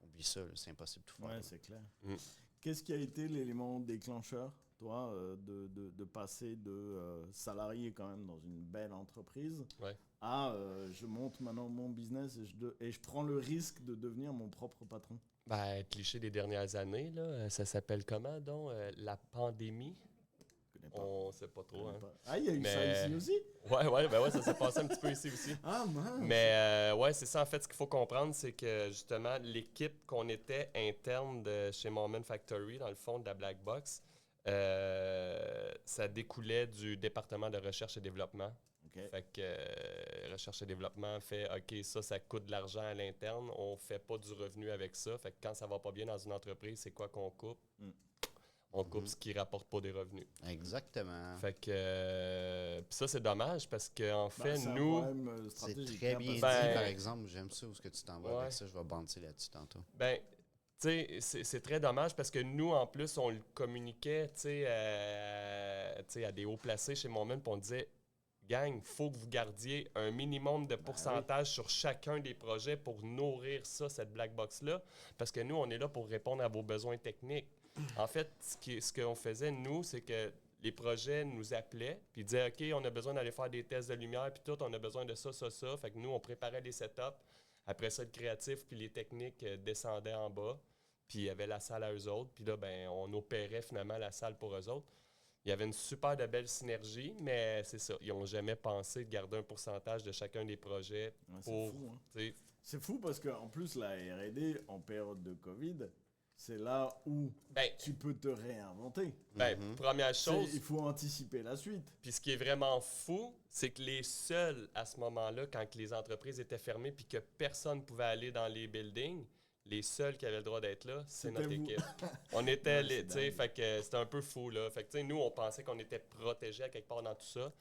S2: oublie ça, là, c'est impossible de tout faire.
S1: Ouais,
S2: là.
S1: c'est clair.
S3: Mm.
S1: Qu'est-ce qui a été l'élément déclencheur, toi, de passer de salarié quand même dans une belle entreprise
S3: Ouais.
S1: à je monte maintenant mon business et je prends le risque de devenir mon propre patron?
S3: Ben, cliché des dernières années, là, ça s'appelle comment, donc? La pandémie?
S1: Je connais pas.
S3: On sait pas
S1: Je
S3: trop,
S1: connais
S3: hein.
S1: pas. Ah, il y a eu ça
S3: Mais-
S1: ici aussi?
S3: Ouais, ça s'est passé un petit peu ici aussi.
S1: Ah, mince!
S3: Mais ouais, c'est ça. En fait, ce qu'il faut comprendre, c'est que justement, l'équipe qu'on était interne de chez Moment Factory, dans le fond de la Black Box, ça découlait du département de recherche et développement.
S1: OK.
S3: Fait que recherche et développement fait OK, ça coûte de l'argent à l'interne, on fait pas du revenu avec ça. Fait que quand ça va pas bien dans une entreprise, c'est quoi qu'on coupe?
S1: Mm.
S3: On coupe ce qui rapporte pas des revenus.
S2: Exactement.
S3: Fait que pis ça, c'est dommage parce qu'en fait,
S1: C'est un
S3: nous.
S1: problème
S2: C'est
S1: stratégique.
S2: très
S1: hein,
S2: bien dit,
S1: parce que-
S3: Ben-
S2: par exemple. J'aime ça où est-ce que tu t'en vas
S3: Ouais.
S2: avec ça. Je vais banter là-dessus tantôt.
S3: Ben, tu sais, c'est très dommage parce que nous, en plus, on le communiquait, tu sais, à des hauts placés chez Moment, puis on disait, gang, faut que vous gardiez un minimum de pourcentage sur chacun des projets pour nourrir ça, cette black box-là, parce que nous, on est là pour répondre à vos besoins techniques. En fait, ce qu'on faisait, nous, c'est que les projets nous appelaient, puis disaient, OK, on a besoin d'aller faire des tests de lumière, puis tout, on a besoin de ça. Fait que nous, on préparait les setups. Après ça, le créatif puis les techniques descendaient en bas. Puis il y avait la salle à eux autres. Puis là, ben, on opérait finalement la salle pour eux autres. Il y avait une super de belle synergie, mais c'est ça. Ils n'ont jamais pensé de garder un pourcentage de chacun des projets
S1: Ouais, c'est
S3: pour.
S1: fou, hein.
S3: tu sais,
S1: C'est fou parce qu'en plus, la R&D, en période de Covid, c'est là où
S3: Ben,
S1: tu peux te réinventer.
S3: première chose,
S1: Il faut anticiper la suite.
S3: puis ce qui est vraiment fou, c'est que les seuls à ce moment-là, quand que les entreprises étaient fermées puis que personne ne pouvait aller dans les buildings, les seuls qui avaient le droit d'être là, c'est
S1: C'était
S3: notre
S1: vous.
S3: équipe. On était,
S1: Ouais, c'est
S3: tu sais,
S1: dingue.
S3: fait que c'était un peu fou, là. Fait que, tu sais, nous, on pensait qu'on était protégés à quelque part dans tout ça.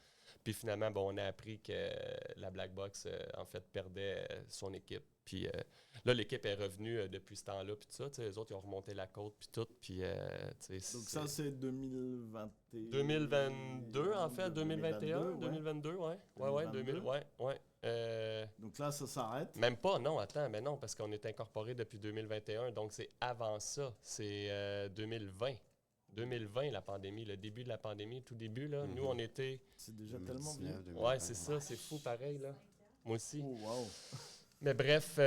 S3: Puis finalement, bon, on a appris que la Black Box, en fait, perdait son équipe. Puis là, l'équipe est revenue depuis ce temps-là, puis tout ça. Tu sais, les autres, ils ont remonté la côte, puis tout. Puis, tu sais,
S1: Donc ça, c'est 2021.
S3: 2022, en fait, 2021,
S1: ouais.
S3: 2022, ouais. Ouais, 2000,
S1: 2022.
S3: ouais.
S1: Donc là, ça s'arrête.
S3: Même pas, non, attends, mais non, parce qu'on est incorporé depuis 2021, donc c'est avant ça, c'est 2020. 2020, la pandémie, le début de la pandémie, tout début, là. Nous, on était...
S1: C'est déjà tellement vieux.
S2: 2019,
S3: Ouais, c'est ça, c'est fou, pareil, là. Moi aussi.
S1: Oh, wow.
S3: Mais bref,
S2: Pour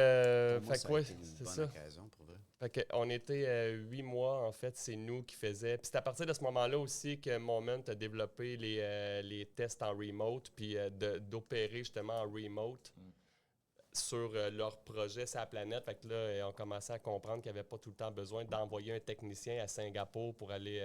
S2: moi,
S3: fait
S2: ça
S3: que
S2: a
S3: ouais,
S2: été une
S3: c'est
S2: bonne
S3: ça.
S2: occasion pour vrai.
S3: Fait que on était 8 mois, en fait, c'est nous qui faisions. Puis c'est à partir de ce moment-là aussi que Moment a développé les tests en remote, puis d'opérer justement en remote sur leur projet sur la planète. Fait que là, on commençait à comprendre qu'il n'y avait pas tout le temps besoin d'envoyer un technicien à Singapour pour aller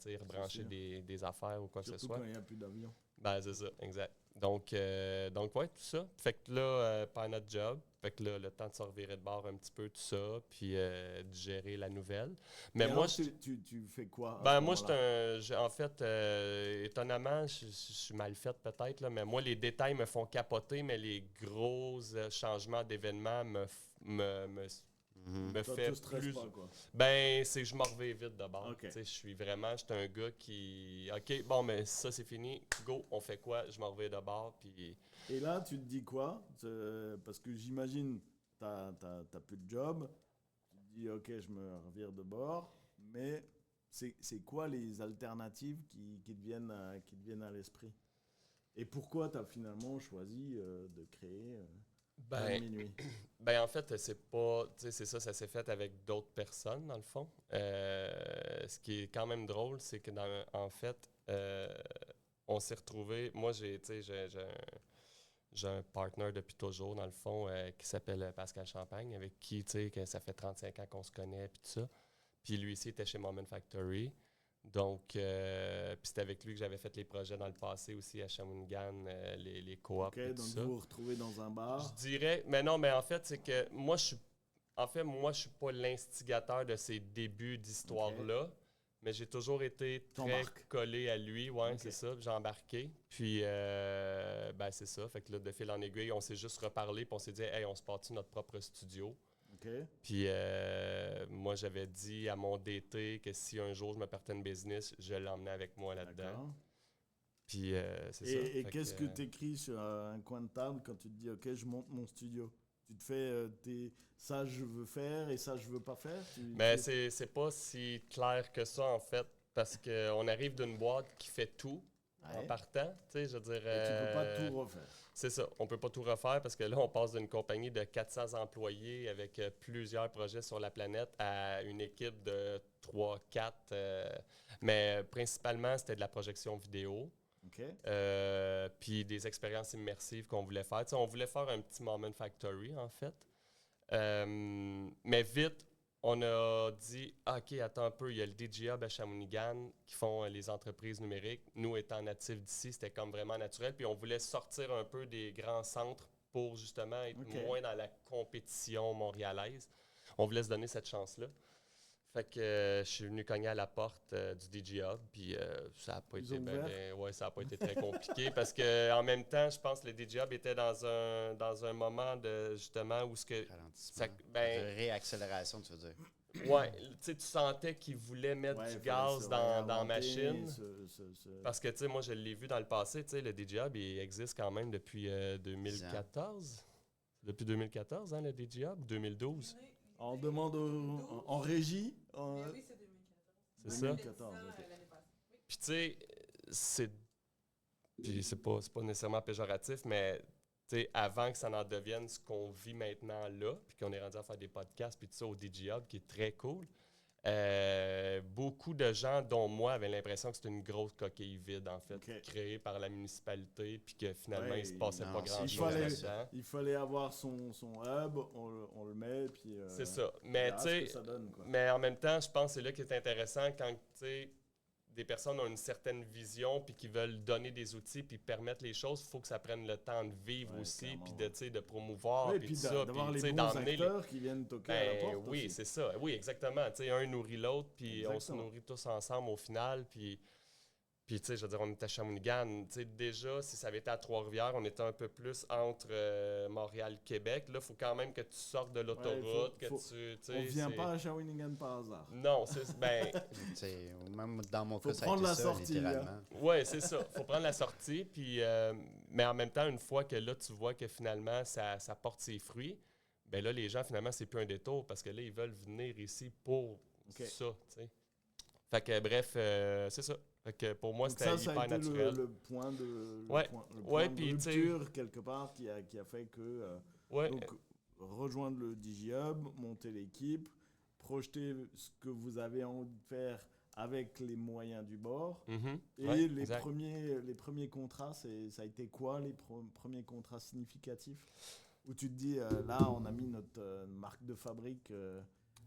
S3: tu sais, rebrancher
S1: sûr.
S3: des affaires ou quoi que ce
S1: Surtout
S3: soit.
S1: quand il n'y a plus d'avion.
S3: Ben, c'est ça, exact. Donc ouais, tout ça. Fait que là, pas notre job. Fait que là, le temps de se revirer de bord un petit peu, tout ça, puis de gérer la nouvelle. Mais
S1: Et
S3: moi,
S1: alors, tu fais quoi à
S3: ben
S1: ce
S3: moi,
S1: moment-là?
S3: en fait, étonnamment, je suis mal fait peut-être, là, mais moi, les détails me font capoter, mais les gros changements d'événements me
S1: Ça
S3: fait
S1: te stresse
S3: plus.
S1: pas, quoi.
S3: Ben, c'est que je m'en reviens vite d'abord.
S1: OK.
S3: Tu sais, j'étais un gars qui, OK, bon, mais ça, c'est fini, go, on fait quoi? Je m'en reviens d'abord, puis.
S1: Et là, tu te dis quoi? Parce que j'imagine, t'as plus de job. Tu te dis, OK, je me revire de bord. Mais c'est quoi les alternatives qui te viennent à l'esprit? Et pourquoi tu as finalement choisi de créer Bain de
S3: Ben,
S1: Minuit?
S3: ben, en fait, c'est pas. Tu sais, c'est ça, ça s'est fait avec d'autres personnes, dans le fond. Ce qui est quand même drôle, c'est que, en fait, on s'est retrouvés. Moi, tu sais, j'ai un partner depuis toujours, dans le fond, qui s'appelle Pascal Champagne, avec qui, tu sais, que ça fait 35 ans qu'on se connaît, puis tout ça. Puis lui ici était chez Moment Factory. Donc, puis c'était avec lui que j'avais fait les projets dans le passé aussi à Shawinigan, les
S1: OK,
S3: coops et tout
S1: donc
S3: ça.
S1: vous vous retrouvez dans un
S3: Je
S1: bar.
S3: dirais, mais non, mais en fait, c'est que moi, je suis pas l'instigateur de ces débuts d'histoire-là, mais j'ai toujours été très
S1: T'embarques.
S3: collé à lui, ouais,
S1: Ok.
S3: c'est ça, j'ai embarqué. Puis, ben, c'est ça, fait que là, de fil en aiguille, on s'est juste reparlé, puis on s'est dit, hey, on se part notre propre studio.
S1: OK.
S3: Puis, moi, j'avais dit à mon DT que si un jour je me partais une business, je l'emmenais avec moi là-dedans.
S1: D'accord.
S3: Puis, c'est ça.
S1: Et
S3: Fait
S1: qu'est-ce que
S3: que,
S1: tu écris sur un coin de table quand tu te dis, OK, je monte mon studio? Tu te fais ça, je veux faire et ça, je veux pas faire?
S3: mais c'est pas si clair que ça, en fait, parce qu'on arrive d'une boîte qui fait tout en
S1: Ouais.
S3: partant. Tu sais, je veux dire.
S1: Et tu peux pas tout refaire.
S3: C'est ça, on peut pas tout refaire parce que là, on passe d'une compagnie de 400 employés avec plusieurs projets sur la planète à une équipe de 3, 4. Mais principalement, c'était de la projection vidéo.
S1: OK.
S3: Puis des expériences immersives qu'on voulait faire. Tu sais, on voulait faire un petit Moment Factory, en fait. Mais vite, on a dit, OK, attends un peu, il y a le DJ Hub à Shawinigan qui font les entreprises numériques. Nous, étant natifs d'ici, c'était comme vraiment naturel. Puis on voulait sortir un peu des grands centres pour justement être
S1: OK.
S3: moins dans la compétition montréalaise. On voulait se donner cette chance-là. Fait que je suis venu cogner à la porte du DJ Hub, puis ça n'a pas
S1: Ils
S3: été
S1: ont ouvert?
S3: ouais, ça a pas été très compliqué parce que en même temps, je pense que le DJ Hub était dans un moment de justement où ce que
S2: Ralentissement.
S3: ben,
S2: De réaccélération, tu veux dire.
S3: ouais, tu sais, tu sentais qu'il voulait mettre
S1: Ouais,
S3: du
S1: il fallait
S3: gaz
S1: se
S3: dans la
S1: réinventer,
S3: machine.
S1: se-
S3: Parce que, tu sais, moi, je l'ai vu dans le passé, tu sais, le DJ Hub, il existe quand même depuis 2014. Depuis 2014, hein, le DJ Hub, 2012.
S1: On demande en régie.
S4: Oui, c'est 2014.
S3: C'est ça.
S1: 2014, ok.
S4: L'année passée. Oui.
S3: Puis, tu sais, c'est pas nécessairement péjoratif, mais, tu sais, avant que ça en devienne ce qu'on vit maintenant là, puis qu'on est rendu à faire des podcasts, puis tout ça au DJ Hub, qui est très cool, beaucoup de gens, dont moi, avaient l'impression que c'était une grosse coquille vide, en fait,
S1: Ok.
S3: créée par la municipalité, puis que finalement,
S1: Ouais,
S3: il se passait
S2: non,
S3: pas
S2: il
S3: grand-chose
S1: fallait-
S3: là-dedans.
S1: Il fallait avoir son hub, on le met, puis.
S3: C'est ça.
S1: on
S3: Mais,
S1: verra
S3: tu
S1: ce que
S3: sais,
S1: ça donne, quoi.
S3: mais en même temps, je pense que c'est là qui est intéressant quand, tu sais, des personnes ont une certaine vision puis qui veulent donner des outils puis permettre les choses, il faut que ça prenne le temps de vivre
S1: Ouais,
S3: aussi
S1: clairement,
S3: puis
S1: ouais.
S3: tu sais, de promouvoir
S1: Oui,
S3: puis
S1: puis
S3: tout ça
S1: d'avoir
S3: puis tu
S1: les
S3: sais,
S1: bons
S3: d'emmener
S1: acteurs qui viennent toquer à la
S3: Ben
S1: porte
S3: oui,
S1: aussi.
S3: c'est ça. Oui, exactement. Tu sais, un nourrit l'autre, puis on se
S1: Exactement.
S3: nourrit tous ensemble au final. Puis tu sais, je veux dire, on était à Shawinigan. Tu sais, déjà, si ça avait été à Trois-Rivières, on était un peu plus entre Montréal et Québec. Là, il faut quand même que tu sortes de l'autoroute,
S1: faut-
S3: tu sais,
S1: On vient
S3: c'est-
S1: pas à Shawinigan par hasard.
S3: Non, c'est... Ben,
S2: Tu sais, même dans mon
S1: Faut
S2: cas, ça a
S1: prendre
S2: été
S1: la
S2: ça,
S1: sortie,
S2: littéralement.
S3: ouais, c'est ça. Faut prendre la sortie, puis... mais en même temps, une fois que là, tu vois que finalement, ça porte ses fruits, ben là, les gens, finalement, c'est plus un détour, parce que là, ils veulent venir ici pour
S1: Ok.
S3: ça, tu sais. Fait que, bref, c'est ça. Fait que pour moi,
S1: Donc
S3: c'était
S1: ça a
S3: hyper
S1: été
S3: naturel.
S1: le point de,
S3: Ouais.
S1: le
S3: Ouais,
S1: point de
S3: puis, tu sais-
S1: rupture, quelque part, qui a fait que...
S3: Ouais,
S1: donc, rejoindre le DigiHub, monter l'équipe, projeter ce que vous avez envie de faire avec les moyens du bord.
S3: mhm,
S1: Et
S3: ouais,
S1: les
S3: exact.
S1: premiers contrats, ça a été quoi les premiers contrats significatifs? Où tu te dis, là, on a mis notre marque de fabrique,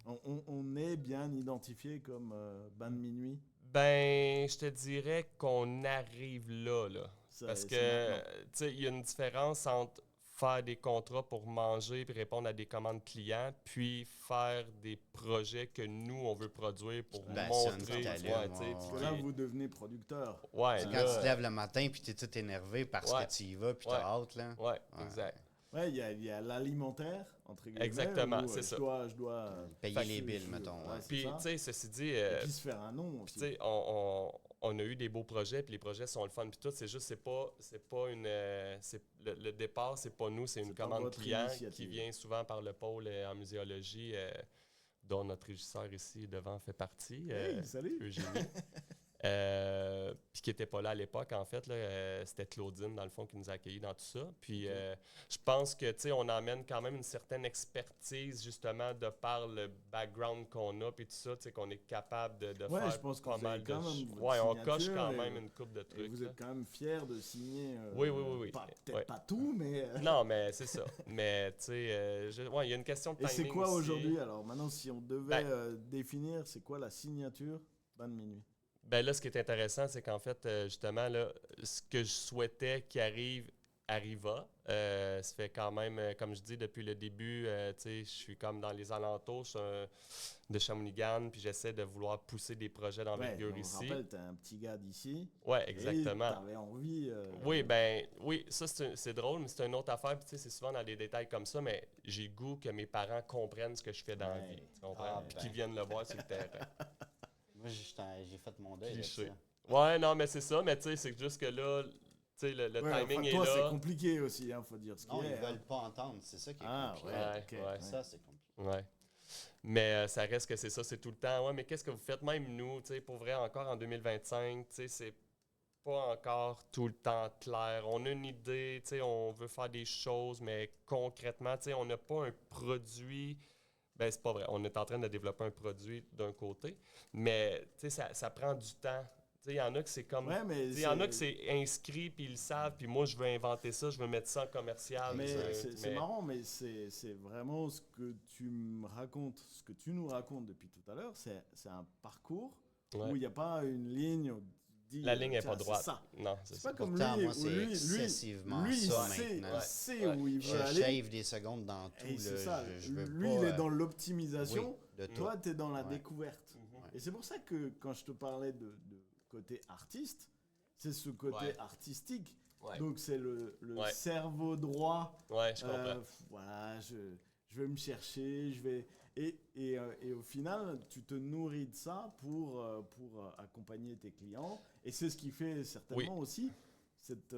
S1: on est bien identifié comme Bain de Minuit.
S3: Ben, je te dirais qu'on arrive là, là. Tu Parce
S1: C'est
S3: que,
S1: maintenant.
S3: tu sais, il y a une différence entre faire des contrats pour manger puis répondre à des commandes clients, puis faire des projets que nous, on veut produire pour
S2: Ben, c'est un
S3: montrer.
S2: petit
S3: Ouais,
S2: allume,
S3: tu sais,
S2: ouais,
S1: Parce
S3: puis
S1: que
S2: ouais.
S1: là,
S3: qui-
S1: vous devenez producteur.
S3: ouais,
S2: Quand
S3: là,
S2: tu te lèves le matin puis tu es tout énervé parce
S3: Ouais.
S2: que tu y vas puis
S3: Ouais.
S2: tu as hâte, là.
S3: ouais,
S2: Ouais.
S3: exact.
S1: Ouais, il y a l'alimentaire, entre guillemets.
S3: Exactement,
S1: où,
S3: c'est ça.
S1: je dois
S2: Payer
S3: Fait
S2: les
S1: je-
S2: billes,
S1: je-
S2: mettons.
S1: ouais,
S2: Ouais.
S1: c'est
S3: Puis,
S1: ça.
S3: tu sais, ceci dit,
S1: Et puis se faire un nom
S3: puis,
S1: aussi.
S3: tu sais, on a eu des beaux projets, puis les projets sont le fun, puis tout. C'est juste, c'est pas une. Le départ, c'est pas nous, c'est une
S1: C'est pas
S3: commande
S1: votre
S3: client
S1: initiative.
S3: qui vient souvent par le pôle en muséologie, dont notre régisseur ici devant fait partie,
S1: Hey, salut!
S3: Eugénie. Puis qui n'était pas là à l'époque, en fait. Là, c'était Claudine, dans le fond, qui nous a accueillis dans tout ça. Puis
S1: Ok.
S3: je pense que, tu sais, on amène quand même une certaine expertise, justement, de par le background qu'on a, puis tout ça, tu sais, qu'on est capable de
S1: Ouais,
S3: faire
S1: je pense que
S3: pas
S1: vous avez
S3: mal de...
S1: quand même votre
S3: Ouais, on coche
S1: signature
S3: quand
S1: et
S3: même une coupe de
S1: Et
S3: trucs.
S1: vous
S3: là.
S1: êtes quand même fier de signer.
S3: Oui.
S1: Peut-être
S3: Ouais.
S1: pas tout, mais.
S3: Non, mais c'est ça. Mais, tu sais, ouais, il y a une question de
S1: Et
S3: timing
S1: c'est quoi
S3: aussi.
S1: aujourd'hui alors? Maintenant, si on devait
S3: Ben-
S1: définir, c'est quoi la signature Bain de minuit?
S3: Ben là, ce qui est intéressant, c'est qu'en fait, justement, là, ce que je souhaitais qui arriva. Ça fait quand même, comme je dis, depuis le début, tu sais, je suis comme dans les alentours de Shawinigan, puis j'essaie de vouloir pousser des projets d'envergure
S1: on
S3: ici.
S1: se rappelle, t'es un petit gars d'ici.
S3: Ouais, exactement.
S1: Et t'avais envie.
S3: Oui, ça c'est drôle, mais c'est une autre affaire. Puis tu sais, c'est souvent dans des détails comme ça, mais j'ai le goût que mes parents comprennent ce que je fais dans la
S1: Ouais.
S3: vie. Tu comprends?
S2: Ah,
S3: Puis
S2: ben.
S3: qu'ils viennent le voir sur le terrain.
S2: Moi, j'ai fait mon deuil.
S3: Cliché.
S2: Là,
S3: Ouais, non, mais c'est ça, mais tu sais, c'est juste que là, tu sais, le
S1: Ouais,
S3: timing
S1: enfin,
S3: est
S1: toi, c'est
S3: là.
S1: compliqué aussi, faut dire ce
S2: non,
S1: qu'il
S2: ils
S1: est.
S2: veulent pas entendre. C'est ça qui est
S1: Ah,
S2: compliqué.
S1: ouais,
S3: Ouais,
S1: ok.
S3: ouais.
S2: Ça, c'est compliqué.
S3: Ouais. Mais ça reste que c'est ça, c'est tout le temps. Ouais, mais qu'est-ce que vous faites? Même nous, tu sais, pour vrai, encore en 2025, tu sais, c'est pas encore tout le temps clair. On a une idée, tu sais, on veut faire des choses, mais concrètement, tu sais, on n'a pas un produit. Ben, c'est pas vrai. On est en train de développer un produit d'un côté, mais tu sais, ça prend du temps. Tu sais, il y en a que c'est comme.
S1: Ouais, mais
S3: Tu sais, il y en a que c'est inscrit, puis ils le savent, puis moi, je veux inventer ça, je veux mettre ça en commercial.
S1: Mais
S3: je veux-
S1: c'est marrant, mais c'est vraiment ce que tu me racontes, ce que tu nous racontes depuis tout à l'heure, c'est un parcours
S3: Ouais.
S1: où il n'y a pas une ligne. Où tu dis,
S3: La ligne n'est
S1: tiens,
S3: pas droite.
S1: C'est ça.
S3: Non, c'est
S1: C'est
S3: ça.
S1: pas comme
S2: Pourtant,
S1: lui,
S2: moi,
S1: où
S2: c'est
S1: lui,
S2: excessivement
S1: lui,
S2: ça
S1: il sait,
S2: maintenant.
S1: il sait
S3: Ouais.
S1: où il veut
S2: Je
S1: aller.
S2: shave des secondes dans tout.
S1: Et c'est
S2: là,
S1: ça.
S2: je veux
S1: Lui,
S2: pas,
S1: il est dans l'optimisation.
S2: oui, de tout.
S1: Toi, tu es dans la
S2: Ouais.
S1: découverte.
S3: Mhm.
S1: Et c'est pour ça que quand je te parlais de côté artiste, c'est ce côté
S3: Ouais.
S1: artistique.
S3: Ouais.
S1: Donc c'est le
S3: Ouais.
S1: cerveau droit.
S3: Ouais, je comprends.
S1: Voilà, je vais me chercher, je vais... Et au final, tu te nourris de ça pour accompagner tes clients. Et c'est ce qui fait certainement aussi cette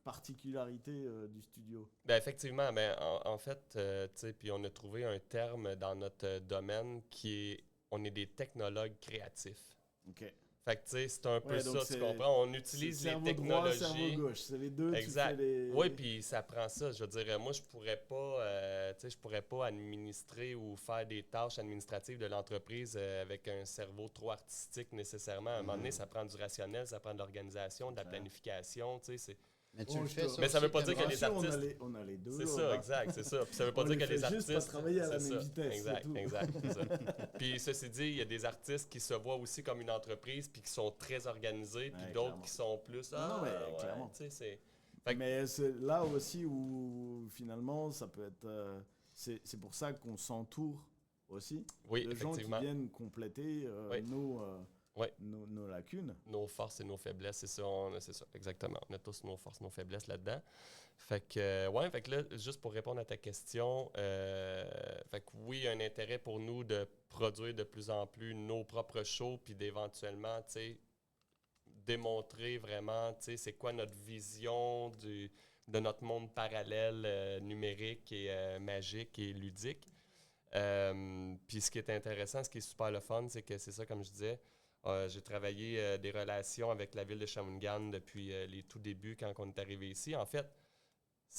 S1: particularité du studio.
S3: Ben effectivement, ben, en fait, tu sais, puis on a trouvé un terme dans notre domaine qui est, on est des technologues créatifs.
S1: Ok.
S3: Fait que tu sais, c'est un peu
S1: Ouais, donc
S3: ça, tu
S1: c'est-
S3: comprends? On
S1: C'est
S3: utilise les
S1: cerveau
S3: technologies.
S1: droit, cerveau gauche. C'est les deux.
S3: Exact.
S1: Tu fais les...
S3: Oui, puis ça prend ça. Je veux dire, moi, je pourrais pas, tu sais, je pourrais pas administrer ou faire des tâches administratives de l'entreprise avec un cerveau trop artistique nécessairement. À un moment donné, ça prend du rationnel, ça prend de l'organisation, de la
S1: Clair.
S3: planification, tu sais, c'est...
S2: Mais tu
S1: Bon,
S2: le
S1: je
S2: fais,
S1: te-
S2: ça
S3: Mais ça
S2: aussi,
S3: veut pas dire
S2: t'aimes
S3: que les
S2: ça?
S3: artistes-
S1: On a les deux.
S3: C'est
S1: là.
S3: ça, exact, c'est ça. Puis ça veut pas
S1: On
S3: dire
S1: les
S3: que les
S1: fait juste
S3: artistes...
S1: pas travailler à la
S3: c'est
S1: même
S3: ça.
S1: vitesse, c'est
S3: Exact,
S1: tout.
S3: exact, c'est ça. Puis ceci dit, il y a des artistes qui se voient aussi comme une entreprise puis qui sont très organisés, puis
S1: Ouais,
S3: d'autres
S1: clairement.
S3: qui sont plus...
S1: Non, mais clairement.
S3: tu sais, c'est... Fait que-
S1: Mais c'est là aussi où finalement ça peut être. C'est pour ça qu'on s'entoure aussi
S3: Oui,
S1: de gens qui
S3: effectivement.
S1: viennent compléter
S3: Oui. Oui.
S1: nos lacunes.
S3: Nos forces et nos faiblesses, c'est ça, exactement. On a tous nos forces, nos faiblesses là-dedans. Fait que, ouais, fait que là, juste pour répondre à ta question, fait que oui, il y a un intérêt pour nous de produire de plus en plus nos propres shows, puis d'éventuellement, tu sais, démontrer vraiment, tu sais, c'est quoi notre vision de notre monde parallèle numérique et magique et ludique. Puis ce qui est intéressant, ce qui est super le fun, c'est que c'est ça, comme je disais, j'ai travaillé des relations avec la ville de Shawinigan depuis les tout débuts quand on est arrivé ici. En fait, je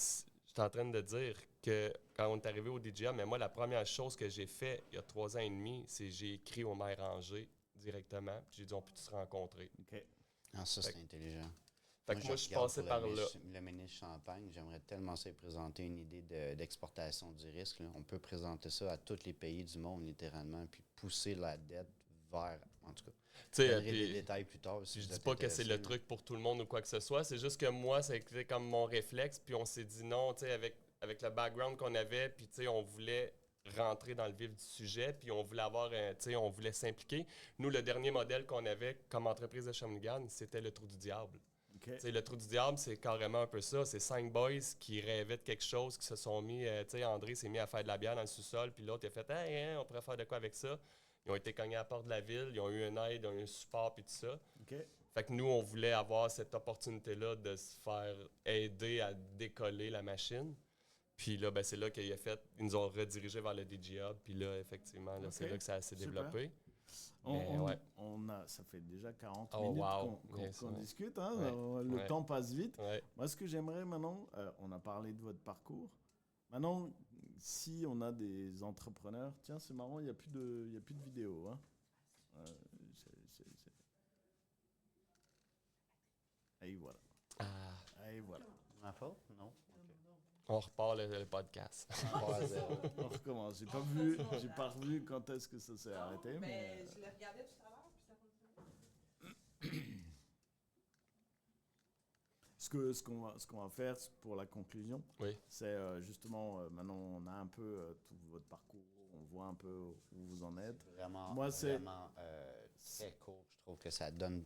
S3: suis en train de dire que quand on est arrivé au DJA, mais moi, la première chose que j'ai fait il y a 3 ans et demi, c'est j'ai écrit au maire Angers directement. Puis j'ai dit, on peut se rencontrer.
S1: Ok.
S2: Ah, ça,
S3: Fait
S2: c'est intelligent.
S3: Fait que moi, je suis
S2: regarde
S3: passé
S2: pour
S3: par
S2: le
S3: là.
S2: Le ministre Champagne, j'aimerais tellement ça présenter une idée d'exportation du risque. Là. On peut présenter ça à tous les pays du monde, littéralement, puis pousser la dette vers, en tout cas.
S3: Tu
S2: Je
S3: sais,
S2: donnerai des
S3: puis
S2: détails plus tard. Si
S3: je
S2: vous
S3: dis
S2: êtes
S3: pas que c'est le
S2: intéressé,
S3: truc pour tout le monde ou quoi que ce soit. C'est juste que moi, c'était comme mon réflexe. Puis on s'est dit non, tu sais, avec le background qu'on avait. Puis tu sais, on voulait rentrer dans le vif du sujet. Puis on voulait on voulait s'impliquer. Nous, le dernier modèle qu'on avait comme entreprise de Shawinigan, c'était le Trou du Diable.
S1: OK.
S3: T'sais, le Trou du Diable, c'est carrément un peu ça. C'est 5 boys qui rêvaient de quelque chose, qui se sont mis. André s'est mis à faire de la bière dans le sous-sol, puis l'autre, il a fait hey, hein, on pourrait faire de quoi avec ça. Ils ont été cognés à la porte de la ville, ils ont eu une aide, ils ont eu un support, puis tout ça.
S1: OK.
S3: Fait que nous, on voulait avoir cette opportunité-là de se faire aider à décoller la machine. Puis là, ben, c'est là qu'ils nous ont redirigé vers le DJ Hub. Puis là, effectivement, là, c'est
S1: OK.
S3: là que ça s'est
S1: Super.
S3: développé.
S1: On,
S3: ouais.
S1: ça fait déjà 40
S3: Oh,
S1: minutes
S3: wow.
S1: qu'on
S3: Yes, ouais.
S1: discute. Hein,
S3: Ouais.
S1: le
S3: Ouais.
S1: temps passe vite.
S3: Ouais.
S1: Moi, ce que j'aimerais maintenant, on a parlé de votre parcours. Maintenant, si on a des entrepreneurs, tiens, c'est marrant, il n'y a plus de vidéo. Hein. Et voilà.
S3: Ah,
S1: Et voilà.
S2: Ma faute? Non.
S3: on repart le podcast.
S1: On recommence. J'ai pas revu quand est-ce que ça s'est arrêté.
S4: Mais je l'ai regardé tout à l'heure, puis ça fonctionne.
S1: Ce qu'on va faire pour la conclusion,
S3: Oui.
S1: c'est justement, maintenant on a un peu tout votre parcours, on voit un peu où vous en êtes.
S2: Vraiment,
S1: Moi, c'est-
S2: vraiment très court. Je trouve que ça donne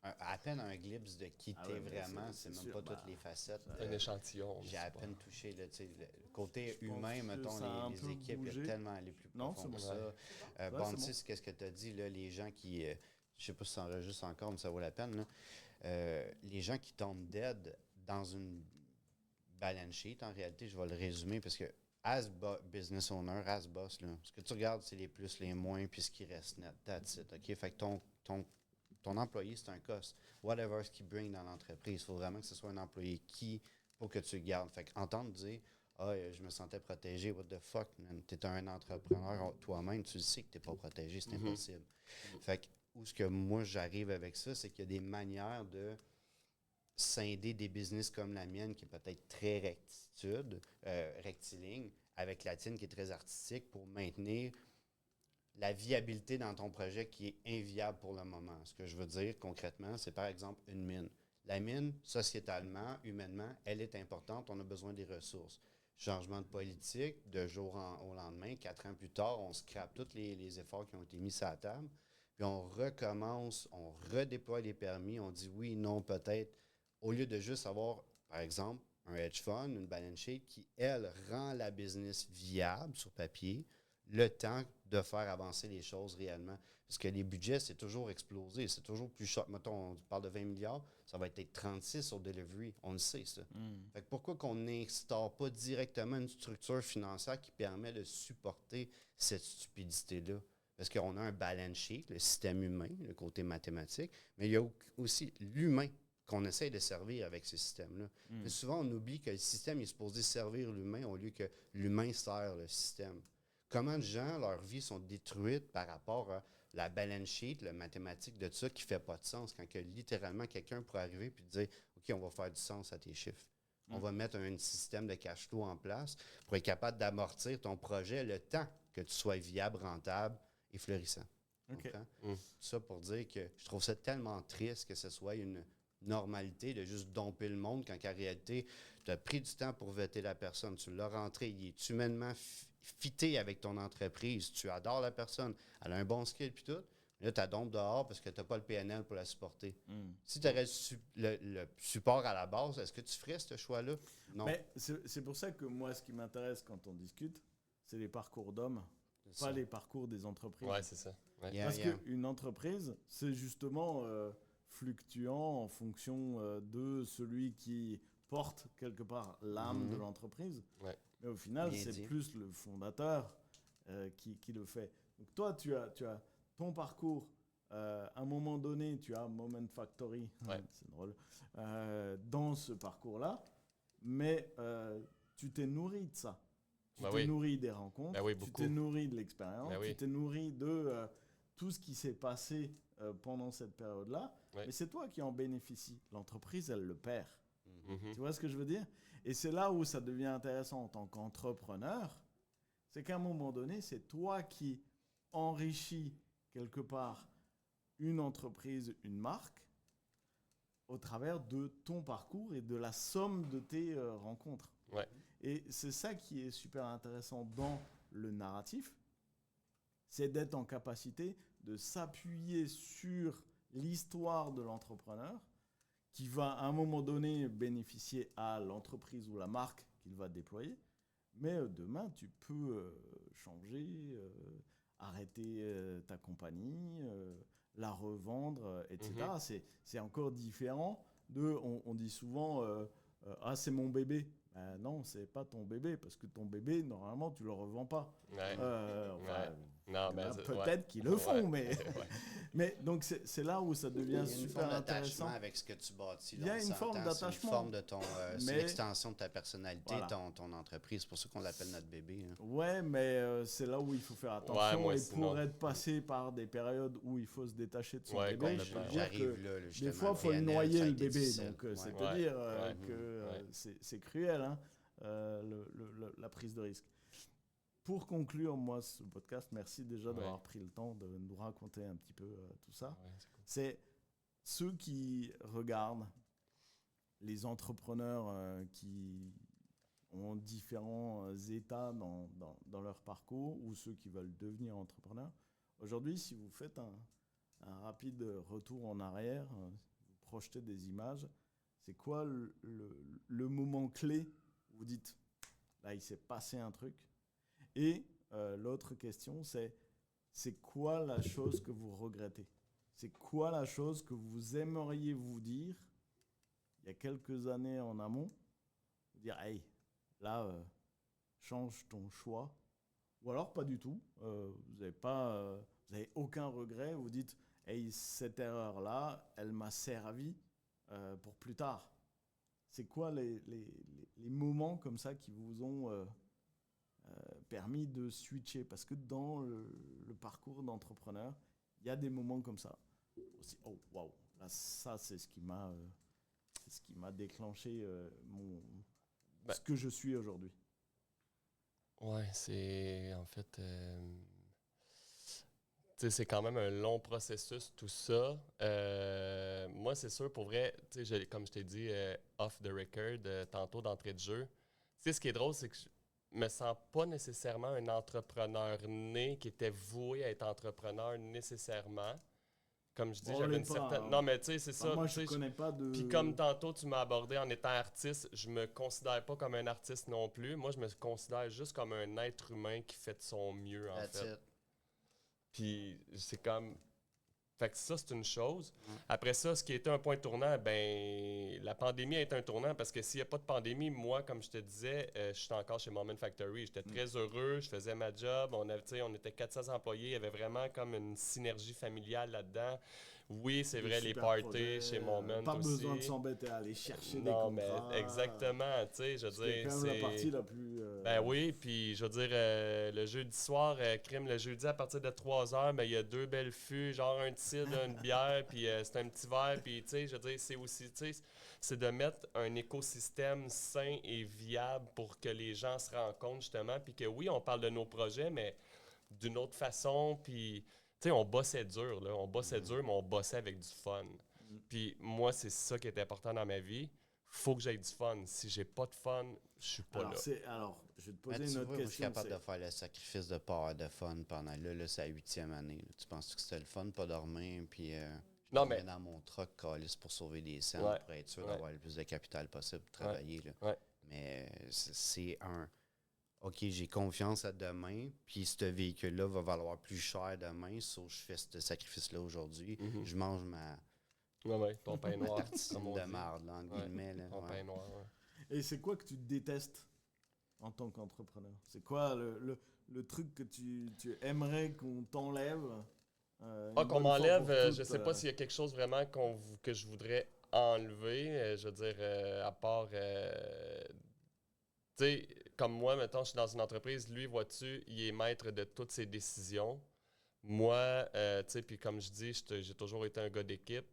S2: à peine un glimpse de qui
S1: Ah
S2: t'es
S1: ouais, mais
S2: vraiment.
S1: c'est
S2: C'est même
S1: sûr,
S2: pas
S1: bah,
S2: toutes les facettes.
S3: Un échantillon.
S2: J'ai
S3: c'est
S2: à
S3: pas-
S2: peine touché le côté
S1: Je pense
S2: humain,
S1: que
S2: mettons,
S1: ça a un
S2: les
S1: peu
S2: équipes, il y
S1: bougé.
S2: a tellement allé plus
S1: Non,
S2: profond
S1: c'est
S2: que
S1: bon.
S2: ça.
S1: Ouais,
S2: Bon,
S1: c'est
S2: tu
S1: bon.
S2: sais, qu'est-ce que tu as dit, là, les gens qui, je sais pas si ça enregistre encore, mais ça vaut la peine, là. Les gens qui tombent dead dans une balance sheet, en réalité, je vais le résumer parce que business owner, as boss, là, ce que tu regardes, c'est les plus, les moins, puis ce qui reste net. That's it, OK? Fait que ton employé, c'est un cost. Whatever ce qu'il bring dans l'entreprise, il faut vraiment que ce soit un employé qui, pour que tu le gardes. Fait qu'entendre dire, je me sentais protégé, what the fuck, man? T'es un entrepreneur toi-même, tu le sais que t'es pas protégé, c'est impossible. Fait que, où ce que moi j'arrive avec ça, c'est qu'il y a des manières de scinder des business comme la mienne, qui est peut-être très rectiligne, avec la tienne qui est très artistique, pour maintenir la viabilité dans ton projet qui est inviable pour le moment. Ce que je veux dire concrètement, c'est par exemple une mine. La mine, sociétalement, humainement, elle est importante. On a besoin des ressources. Changement de politique, de jour au lendemain, 4 ans plus tard, on scrape tous les efforts qui ont été mis sur la table. Puis on recommence, on redéploie les permis, on dit oui, non, peut-être. Au lieu de juste avoir, par exemple, un hedge fund, une balance sheet qui, elle, rend la business viable sur papier, le temps de faire avancer les choses réellement. Parce que les budgets, c'est toujours explosé. C'est toujours plus cher. Mettons, on parle de 20 milliards, ça va être 36 au delivery. On le sait, ça. Fait que pourquoi qu'on n'instaure pas directement une structure financière qui permet de supporter cette stupidité-là? Parce qu'on a un balance sheet, le système humain, le côté mathématique, mais il y a aussi l'humain qu'on essaie de servir avec ce système-là. Mais souvent, on oublie que le système est supposé servir l'humain au lieu que l'humain sert le système. Comment de gens, leurs vies sont détruites par rapport à la balance sheet, la mathématique de ça qui ne fait pas de sens, quand que littéralement quelqu'un pourrait arriver et dire « OK, on va faire du sens à tes chiffres. On va mettre un système de cash flow en place pour être capable d'amortir ton projet le temps que tu sois viable, rentable et fleurissant. »
S1: OK.
S2: Tout ça pour dire que je trouve ça tellement triste que ce soit une normalité de juste domper le monde quand en réalité, tu as pris du temps pour voter la personne, tu l'as rentré, il est humainement fité avec ton entreprise, tu adores la personne, elle a un bon skill puis tout, mais là, tu la dompes dehors parce que tu n'as pas le PNL pour la supporter. Si tu aurais le support à la base, est-ce que tu ferais ce choix-là? Non.
S1: Mais c'est pour ça que moi, ce qui m'intéresse quand on discute, c'est les parcours d'hommes,
S2: C'est
S1: pas
S2: ça.
S1: les parcours des entreprises.
S3: Ouais, c'est ça. Ouais.
S2: Yeah,
S1: Parce
S2: yeah.
S1: qu'une entreprise, c'est justement fluctuant en fonction de celui qui porte quelque part l'âme de l'entreprise.
S3: Ouais.
S1: Mais au final,
S2: Bien
S1: c'est
S2: dit.
S1: plus le fondateur qui le fait. Donc toi, tu as ton parcours. À un moment donné, tu as Moment Factory,
S3: Ouais.
S1: c'est drôle, dans ce parcours-là, mais tu t'es nourri de ça. Tu
S3: Ben
S1: t'es
S3: oui.
S1: nourri des rencontres,
S3: Ben oui,
S1: tu
S3: beaucoup.
S1: t'es nourri de l'expérience,
S3: Ben oui.
S1: tu t'es nourri de tout ce qui s'est passé pendant cette période-là.
S3: Ouais.
S1: Mais c'est toi qui en bénéficies. L'entreprise, elle le perd.
S3: Mhm.
S1: Tu vois ce que je veux dire? Et c'est là où ça devient intéressant en tant qu'entrepreneur. C'est qu'à un moment donné, c'est toi qui enrichis quelque part une entreprise, une marque, au travers de ton parcours et de la somme de tes rencontres.
S3: Ouais.
S1: Et c'est ça qui est super intéressant dans le narratif, c'est d'être en capacité de s'appuyer sur l'histoire de l'entrepreneur qui va à un moment donné bénéficier à l'entreprise ou la marque qu'il va déployer. Mais demain, tu peux changer, arrêter ta compagnie, la revendre, etc. C'est encore différent de, on dit souvent, ah c'est mon bébé. Non, c'est pas ton bébé, parce que ton bébé, normalement, tu le revends pas.
S3: Ouais.
S1: Non,
S3: mais
S1: peut-être qu'ils le font, mais...
S3: Ouais.
S1: Mais donc, c'est là où ça devient
S2: Il y a une
S1: super
S2: forme
S1: intéressant.
S2: d'attachement avec ce que tu bâtis.
S1: Il y a une forme d'attachement.
S2: C'est une forme de ton... c'est
S1: Mais-
S2: l'extension de ta personnalité,
S1: Voilà.
S2: ton entreprise. C'est pour ça qu'on l'appelle notre bébé. Hein.
S1: Ouais, mais c'est là où il faut faire attention.
S3: Ouais, moi,
S1: et
S3: sinon-
S1: pour être passé par des périodes où il faut se détacher de son
S3: Ouais,
S1: bébé, je
S3: complètement.
S1: peux dire
S2: J'arrive
S1: que
S2: là,
S1: des
S2: justement,
S1: fois, il faut le
S2: PNL,
S1: noyer,
S2: ça a
S1: le
S2: été
S1: bébé.
S2: difficile.
S1: Donc,
S2: Ouais.
S1: c'est-à-dire
S3: Ouais.
S1: que
S3: Ouais.
S1: c'est cruel, hein, la prise de risque. Pour conclure, moi, ce podcast, merci déjà d'avoir
S3: Ouais.
S1: pris le temps de nous raconter un petit peu tout ça.
S3: Ouais, c'est cool.
S1: C'est ceux qui regardent les entrepreneurs qui ont différents états dans leur parcours ou ceux qui veulent devenir entrepreneurs. Aujourd'hui, si vous faites un rapide retour en arrière, vous projetez des images, c'est quoi le moment clé où vous dites, là, il s'est passé un truc. Et l'autre question, c'est quoi la chose que vous regrettez? C'est quoi la chose que vous aimeriez vous dire il y a quelques années en amont? Vous dire, hey, là, change ton choix. Ou alors pas du tout. Vous n'avez aucun regret. Vous dites, hey, cette erreur-là, elle m'a servi pour plus tard. C'est quoi les moments comme ça qui vous ont permis de switcher? Parce que dans le parcours d'entrepreneur, il y a des moments comme ça. Aussi, oh, waouh, là, ça, c'est ce qui m'a déclenché ce que je suis aujourd'hui.
S3: Ouais, c'est en fait. Tu sais, c'est quand même un long processus, tout ça. Moi, c'est sûr, pour vrai, tu sais, comme je t'ai dit, off the record, tantôt d'entrée de jeu. Tu sais, ce qui est drôle, c'est que je me sens pas nécessairement un entrepreneur né qui était voué à être entrepreneur nécessairement. Comme je dis,
S1: On
S3: j'avais
S1: l'est
S3: une
S1: pas,
S3: certaine.
S1: hein.
S3: Non, mais tu sais, c'est ça.
S1: Moi,
S3: tu
S1: je
S3: sais,
S1: connais pas de...
S3: Puis comme tantôt, tu m'as abordé en étant artiste, je me considère pas comme un artiste non plus. Moi, je me considère juste comme un être humain qui fait de son mieux, en
S2: That's
S3: fait.
S2: it.
S3: Puis c'est comme... Fait que ça, c'est une chose. Après ça, ce qui était un point tournant, ben la pandémie a été un tournant parce que s'il n'y a pas de pandémie, moi, comme je te disais, je suis encore chez Moment Factory. J'étais très heureux, je faisais ma job. On était 400 employés. Il y avait vraiment comme une synergie familiale là-dedans. Oui, c'est
S1: des
S3: vrai, les
S1: super
S3: parties
S1: projets,
S3: chez Moment
S1: pas
S3: aussi.
S1: besoin de s'embêter à aller chercher des
S3: Non,
S1: contrats.
S3: mais exactement, tu sais, je veux
S1: C'est
S3: dire,
S1: quand même la partie la plus...
S3: Ben oui, puis je veux dire, le jeudi soir, crime, le jeudi à partir de 3h, ben il y a 2 belles fûts, genre un petit cidre, une bière, puis c'est un petit verre, puis tu sais, je veux dire, c'est aussi, tu sais, c'est de mettre un écosystème sain et viable pour que les gens se rencontrent justement, puis que oui, on parle de nos projets, mais d'une autre façon, puis tu sais, on bossait dur, là, on bossait dur, mais on bossait avec du fun. Puis moi, c'est ça qui est important dans ma vie. Faut que j'aie du fun. Si j'ai pas de fun, je suis pas là.
S1: Alors, je vais te poser
S2: Mais
S1: une
S2: tu
S1: autre
S2: vois, moi, je suis
S1: question.
S2: capable de faire le sacrifice de pas avoir de fun pendant là c'est la 8e année. Là. Tu penses que c'était le fun, pas dormir, puis je
S3: Non,
S2: dormais
S3: mais-
S2: dans mon truck calice pour sauver des cents,
S3: Ouais,
S2: pour être sûr
S3: ouais.
S2: d'avoir le plus de capital possible pour travailler. Là.
S3: ouais.
S2: Mais c'est un... OK, j'ai confiance à demain, puis ce véhicule-là va valoir plus cher demain, sauf que je fais ce sacrifice-là aujourd'hui.
S3: Mhm.
S2: Je mange ma
S3: Ouais, ton pain noir.
S2: tartine
S3: comme on
S2: de
S3: dit.
S2: marde, là, entre
S3: Ouais.
S2: guillemets. Là,
S3: Ton
S2: ouais.
S3: pain noir, ouais.
S1: Et c'est quoi que tu détestes en tant qu'entrepreneur? C'est quoi le truc que tu aimerais qu'on t'enlève une
S3: Qu'on
S1: bonne
S3: m'enlève,
S1: fois pour
S3: je
S1: toutes,
S3: sais pas s'il y a quelque chose vraiment que je voudrais enlever. Je veux dire, à part. Tu sais, comme moi, mettons, je suis dans une entreprise, lui, vois-tu, il est maître de toutes ses décisions. Moi, tu sais, puis comme je dis, j'ai toujours été un gars d'équipe.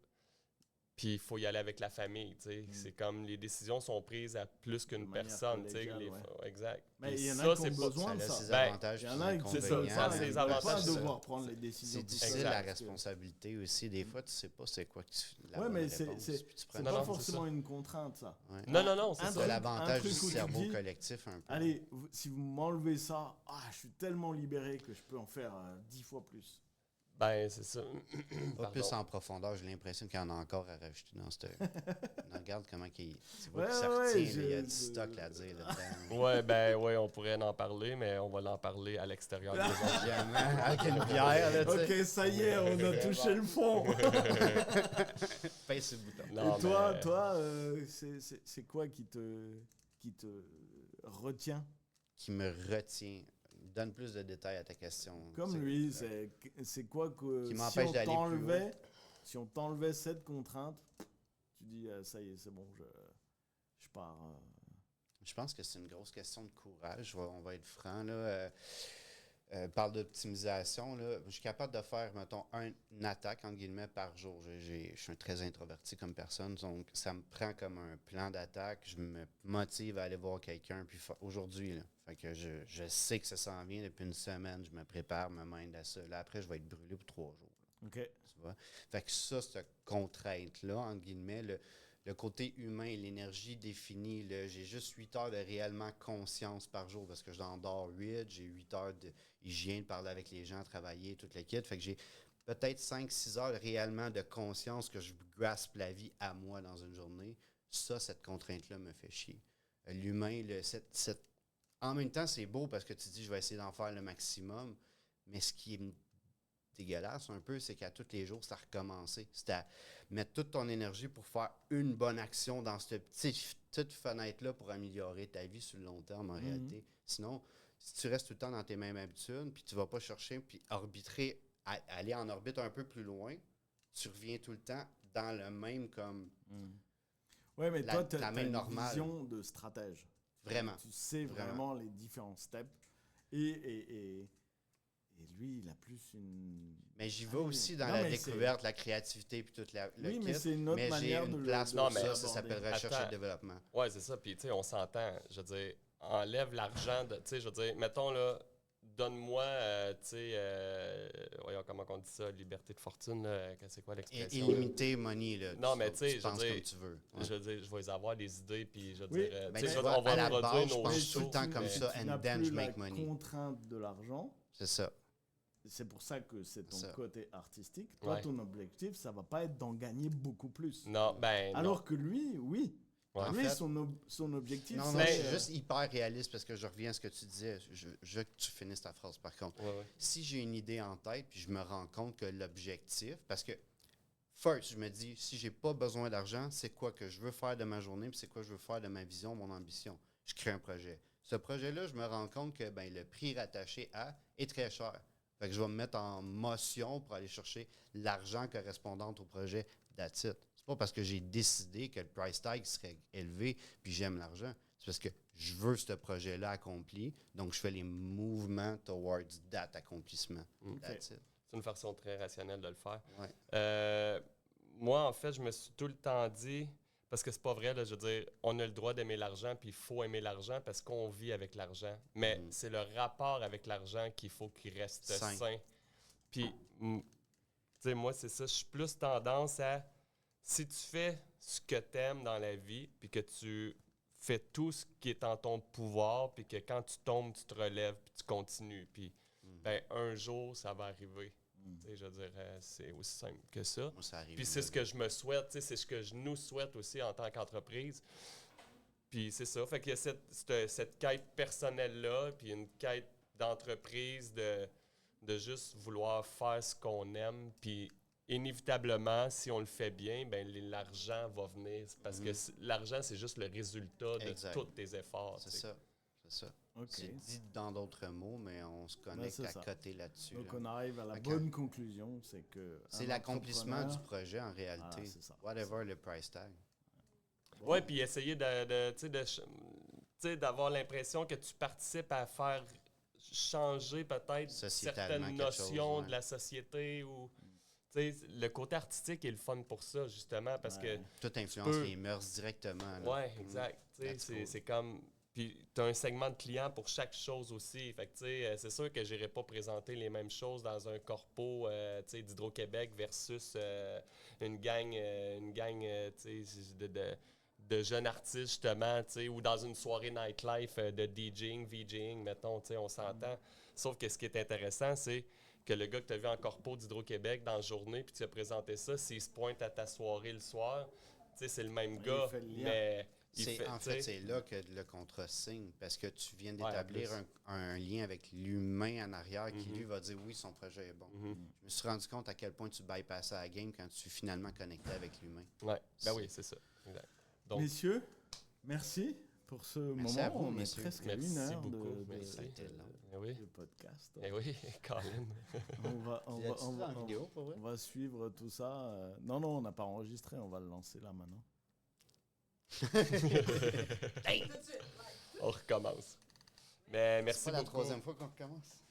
S3: Puis il faut y aller avec la famille, tu sais. C'est comme les décisions sont prises à plus qu'une
S1: De manière
S3: personne, tu sais.
S1: collégiale, ouais.
S3: Exact.
S1: Mais
S3: Puis
S1: il y en a
S3: ça,
S1: qui ont
S3: c'est pas-
S1: besoin de
S2: Ça a
S1: ça.
S2: ses
S3: Ben,
S2: avantages
S1: Il y
S2: puis
S1: en a
S2: ses
S1: qui
S3: c'est ça,
S2: inconvénients.
S3: ça a
S1: ils
S3: ses
S1: veulent
S3: avantages,
S1: pas
S3: c'est ça.
S1: devoir prendre les décisions.
S2: C'est
S1: tout
S2: difficile,
S1: seuls,
S2: la
S1: parce que-
S2: responsabilité aussi. Des fois, tu sais pas c'est quoi la
S1: Ouais,
S2: bonne
S1: mais
S2: réponse,
S1: c'est
S2: puis tu prends
S1: c'est
S3: Non,
S1: pas
S3: non, c'est
S1: forcément
S3: ça.
S1: une contrainte, ça.
S2: Ouais.
S3: Non, c'est
S1: Un
S3: ça.
S2: C'est
S1: truc-
S2: l'avantage
S1: un
S2: du
S1: truc où tu
S2: cerveau
S1: dis,
S2: collectif un peu.
S1: Allez, si vous m'enlevez ça, je suis tellement libéré que je peux en faire 10 fois plus.
S3: Ben, c'est ça.
S2: Pas plus
S3: Pardon.
S2: en profondeur, j'ai l'impression qu'il y en a encore à rajouter dans cette. Non, regarde comment il. Tu vois
S1: Ouais,
S2: que ça
S1: ouais,
S2: retient, là, il y a
S1: je-
S2: du stock à dire là-dedans.
S3: Ouais, on pourrait en parler, mais on va en parler à l'extérieur des ondes.
S2: Jamais. Avec une bière, là, tu sais.
S1: Ok, ça y est, on a touché le fond.
S2: Pèse sur le bouton.
S3: Non,
S1: Et toi,
S3: mais-
S1: c'est quoi qui te retient?
S2: Qui me retient. Donne plus de détails à ta question.
S1: Comme
S2: Tu sais.
S1: lui, c'est quoi que
S2: Qui
S1: si
S2: m'empêche
S1: on
S2: d'aller plus
S1: t'enlevait, si on t'enlevait cette contrainte, tu dis ça y est, c'est bon, je pars.
S2: Je pense que c'est une grosse question de courage. On va être franc. Là. Parle d'optimisation. Là. Je suis capable de faire, mettons, une attaque, entre guillemets, par jour. Je suis très introverti comme personne, donc ça me prend comme un plan d'attaque. Je me motive à aller voir quelqu'un. Puis aujourd'hui, là, fait que je sais que ça s'en vient depuis une semaine. Je me prépare, me mind à ça. Là, après, je vais être brûlé pour 3 jours.
S1: Ok.
S2: Tu vois? Fait que ça, cette contrainte-là, entre guillemets, le côté humain, l'énergie définie, j'ai juste 8 heures de réellement conscience par jour parce que j'en dors 8, j'ai 8 heures d'hygiène, de parler avec les gens, travailler, toute la kit. Fait que j'ai peut-être 5-6 heures réellement de conscience que je graspe la vie à moi dans une journée. Ça, cette contrainte-là me fait chier. L'humain, en même temps, c'est beau parce que tu dis je vais essayer d'en faire le maximum, mais ce qui est dégueulasse un peu, c'est qu'à tous les jours, c'est à recommencer. C'est à mettre toute ton énergie pour faire une bonne action dans cette petite fenêtre-là pour améliorer ta vie sur le long terme, en réalité. Sinon, si tu restes tout le temps dans tes mêmes habitudes, puis tu vas pas chercher, puis arbitrer, aller en orbite un peu plus loin, tu reviens tout le temps dans le même comme...
S1: Ouais, mais toi, tu
S2: la
S1: as
S2: même
S1: une
S2: normale.
S1: vision de stratège.
S2: Vraiment.
S1: Tu sais vraiment les différents steps. Et lui, il a plus une...
S2: Mais j'y vais aussi dans
S1: Non,
S2: la
S1: mais
S2: découverte, la créativité, puis toute le
S1: Oui,
S2: kit.
S1: mais c'est une autre
S2: Mais j'ai
S1: manière de
S2: une
S1: le-
S2: place
S1: de
S2: pour
S3: Non, mais
S2: ça,
S1: l'aborder.
S2: ça s'appelle recherche et
S3: Attends.
S2: développement.
S3: Ouais, c'est ça. Puis, tu sais, on s'entend. Je veux dire, enlève l'argent. Tu sais, je veux dire, mettons, là, donne-moi, tu sais, voyons comment on dit ça, liberté de fortune, là, c'est quoi l'expression?
S2: Illimité money, là.
S3: Non, mais tu sais, je veux
S2: penses
S3: dire,
S2: comme tu veux. Ouais.
S3: Je veux dire, je vais les avoir des idées, puis je veux
S1: Oui.
S3: dire,
S2: Ben,
S3: tu sais,
S2: tu
S3: on
S2: vois,
S3: va
S2: à la
S3: produire
S2: base, je
S3: nos
S2: pense
S3: shows,
S2: tout le temps comme
S3: mais-
S2: ça,
S1: Tu
S2: and
S1: n'as
S2: then
S1: plus
S2: je make
S1: la
S2: money.
S1: contrainte de l'argent.
S2: C'est ça.
S1: C'est pour ça que c'est ton
S2: Ça.
S1: côté artistique. Toi,
S3: Ouais.
S1: ton objectif, ça va pas être d'en gagner beaucoup plus.
S3: Non, ben, non.
S1: Alors que lui, oui.
S3: Ouais.
S2: En
S1: Lui,
S2: fait-
S1: son objectif,
S2: Non,
S1: c'est...
S2: non,
S3: Mais-
S2: je suis juste hyper réaliste parce que je reviens à ce que tu disais. Je veux que tu finisses ta phrase, par contre.
S3: Ouais, ouais.
S2: Si j'ai une idée en tête, puis je me rends compte que l'objectif, parce que, first, je me dis, si j'ai pas besoin d'argent, c'est quoi que je veux faire de ma journée, puis c'est quoi je veux faire de ma vision, mon ambition. Je crée un projet. Ce projet-là, je me rends compte que ben, le prix rattaché à est très cher. Fait que je vais me mettre en motion pour aller chercher l'argent correspondant au projet that's it. C'est pas parce que j'ai décidé que le price tag serait élevé puis j'aime l'argent. C'est parce que je veux ce projet-là accompli. Donc, je fais les mouvements towards that accomplissement. That's it.
S3: C'est une façon très rationnelle de le faire.
S2: Ouais.
S3: Moi, en fait, je me suis tout le temps dit, parce que c'est pas vrai, là, je veux dire, on a le droit d'aimer l'argent, puis il faut aimer l'argent parce qu'on vit avec l'argent. Mais c'est le rapport avec l'argent qu'il faut qu'il reste sain. Puis, tu sais, moi, c'est ça, je suis plus tendance à, si tu fais ce que tu aimes dans la vie, puis que tu fais tout ce qui est en ton pouvoir, puis que quand tu tombes, tu te relèves, puis tu continues, puis ben, un jour, ça va arriver. Tu sais, je veux dire, c'est aussi simple que ça.
S2: Moi, ça arrive.
S3: Puis c'est ce que je me souhaite, tu sais, c'est ce que je nous souhaite aussi en tant qu'entreprise. Puis c'est ça, fait qu'il y a cette quête personnelle-là, puis une quête d'entreprise de juste vouloir faire ce qu'on aime, puis inévitablement, si on le fait bien, ben l'argent va venir, parce que l'argent, c'est juste le résultat de
S2: Exact.
S3: tous tes efforts.
S2: C'est
S3: tu sais.
S2: ça. C'est ça.
S1: Ok.
S2: C'est dit dans d'autres mots, mais on se connecte
S1: c'est
S2: à
S1: ça.
S2: côté là-dessus.
S1: Donc,
S2: là.
S1: on arrive à la
S2: Ok.
S1: bonne conclusion, c'est que...
S2: C'est
S1: un
S2: l'accomplissement du
S1: entrepreneur-
S2: projet en réalité.
S1: Ah, c'est ça.
S2: Whatever le price tag.
S3: Ouais, puis essayer tu sais, d'avoir l'impression que tu participes à faire changer peut-être
S2: Sociétalement
S3: certaines
S2: quelque chose,
S3: notions
S2: ouais.
S3: de la société ou tu sais, le côté artistique est le fun pour ça, justement, parce
S1: Ouais.
S2: Tout influence
S3: peux-
S2: les mœurs directement. là.
S3: ouais, exact. Tu sais,
S2: That's cool.
S3: c'est comme. Puis, tu as un segment de clients pour chaque chose aussi. Fait que, tu sais, c'est sûr que je n'irai pas présenter les mêmes choses dans un corpo tu sais, d'Hydro-Québec versus une gang, tu sais, de jeunes artistes, justement, tu sais, ou dans une soirée nightlife de DJing, VJing, mettons, tu sais, on s'entend. Sauf que ce qui est intéressant, c'est que le gars que tu as vu en corpo d'Hydro-Québec dans la journée, puis tu as présenté ça, s'il se pointe à ta soirée le soir, tu sais, c'est le même
S1: Il
S3: gars,
S1: fait le lien.
S3: mais...
S2: En
S3: tu sais,
S2: fait, c'est là que le contrat signe, parce que tu viens
S3: Ouais, en
S2: d'établir
S3: plus.
S2: un lien avec l'humain en arrière qui,
S3: Mhm.
S2: lui, va dire oui, son projet est bon.
S3: mhm.
S2: Je me suis rendu compte à quel point tu bypassais la game quand tu suis finalement connecté avec l'humain.
S3: Ouais, ben oui, c'est ça. Exact. Donc,
S1: Messieurs, merci pour ce
S2: Merci
S1: moment.
S2: à vous,
S1: On est
S2: messieurs.
S1: presque à
S3: Merci
S1: une heure
S3: beaucoup,
S1: de,
S3: merci.
S2: Ça a été long.
S3: eh oui,
S1: de podcast.
S3: eh oui, Colin.
S1: On va suivre tout ça. Non, on n'a pas enregistré. On va le lancer là maintenant.
S4: Tout de suite, live.
S3: On recommence. Mais merci
S2: C'est pas la
S3: beaucoup.
S2: troisième fois qu'on recommence.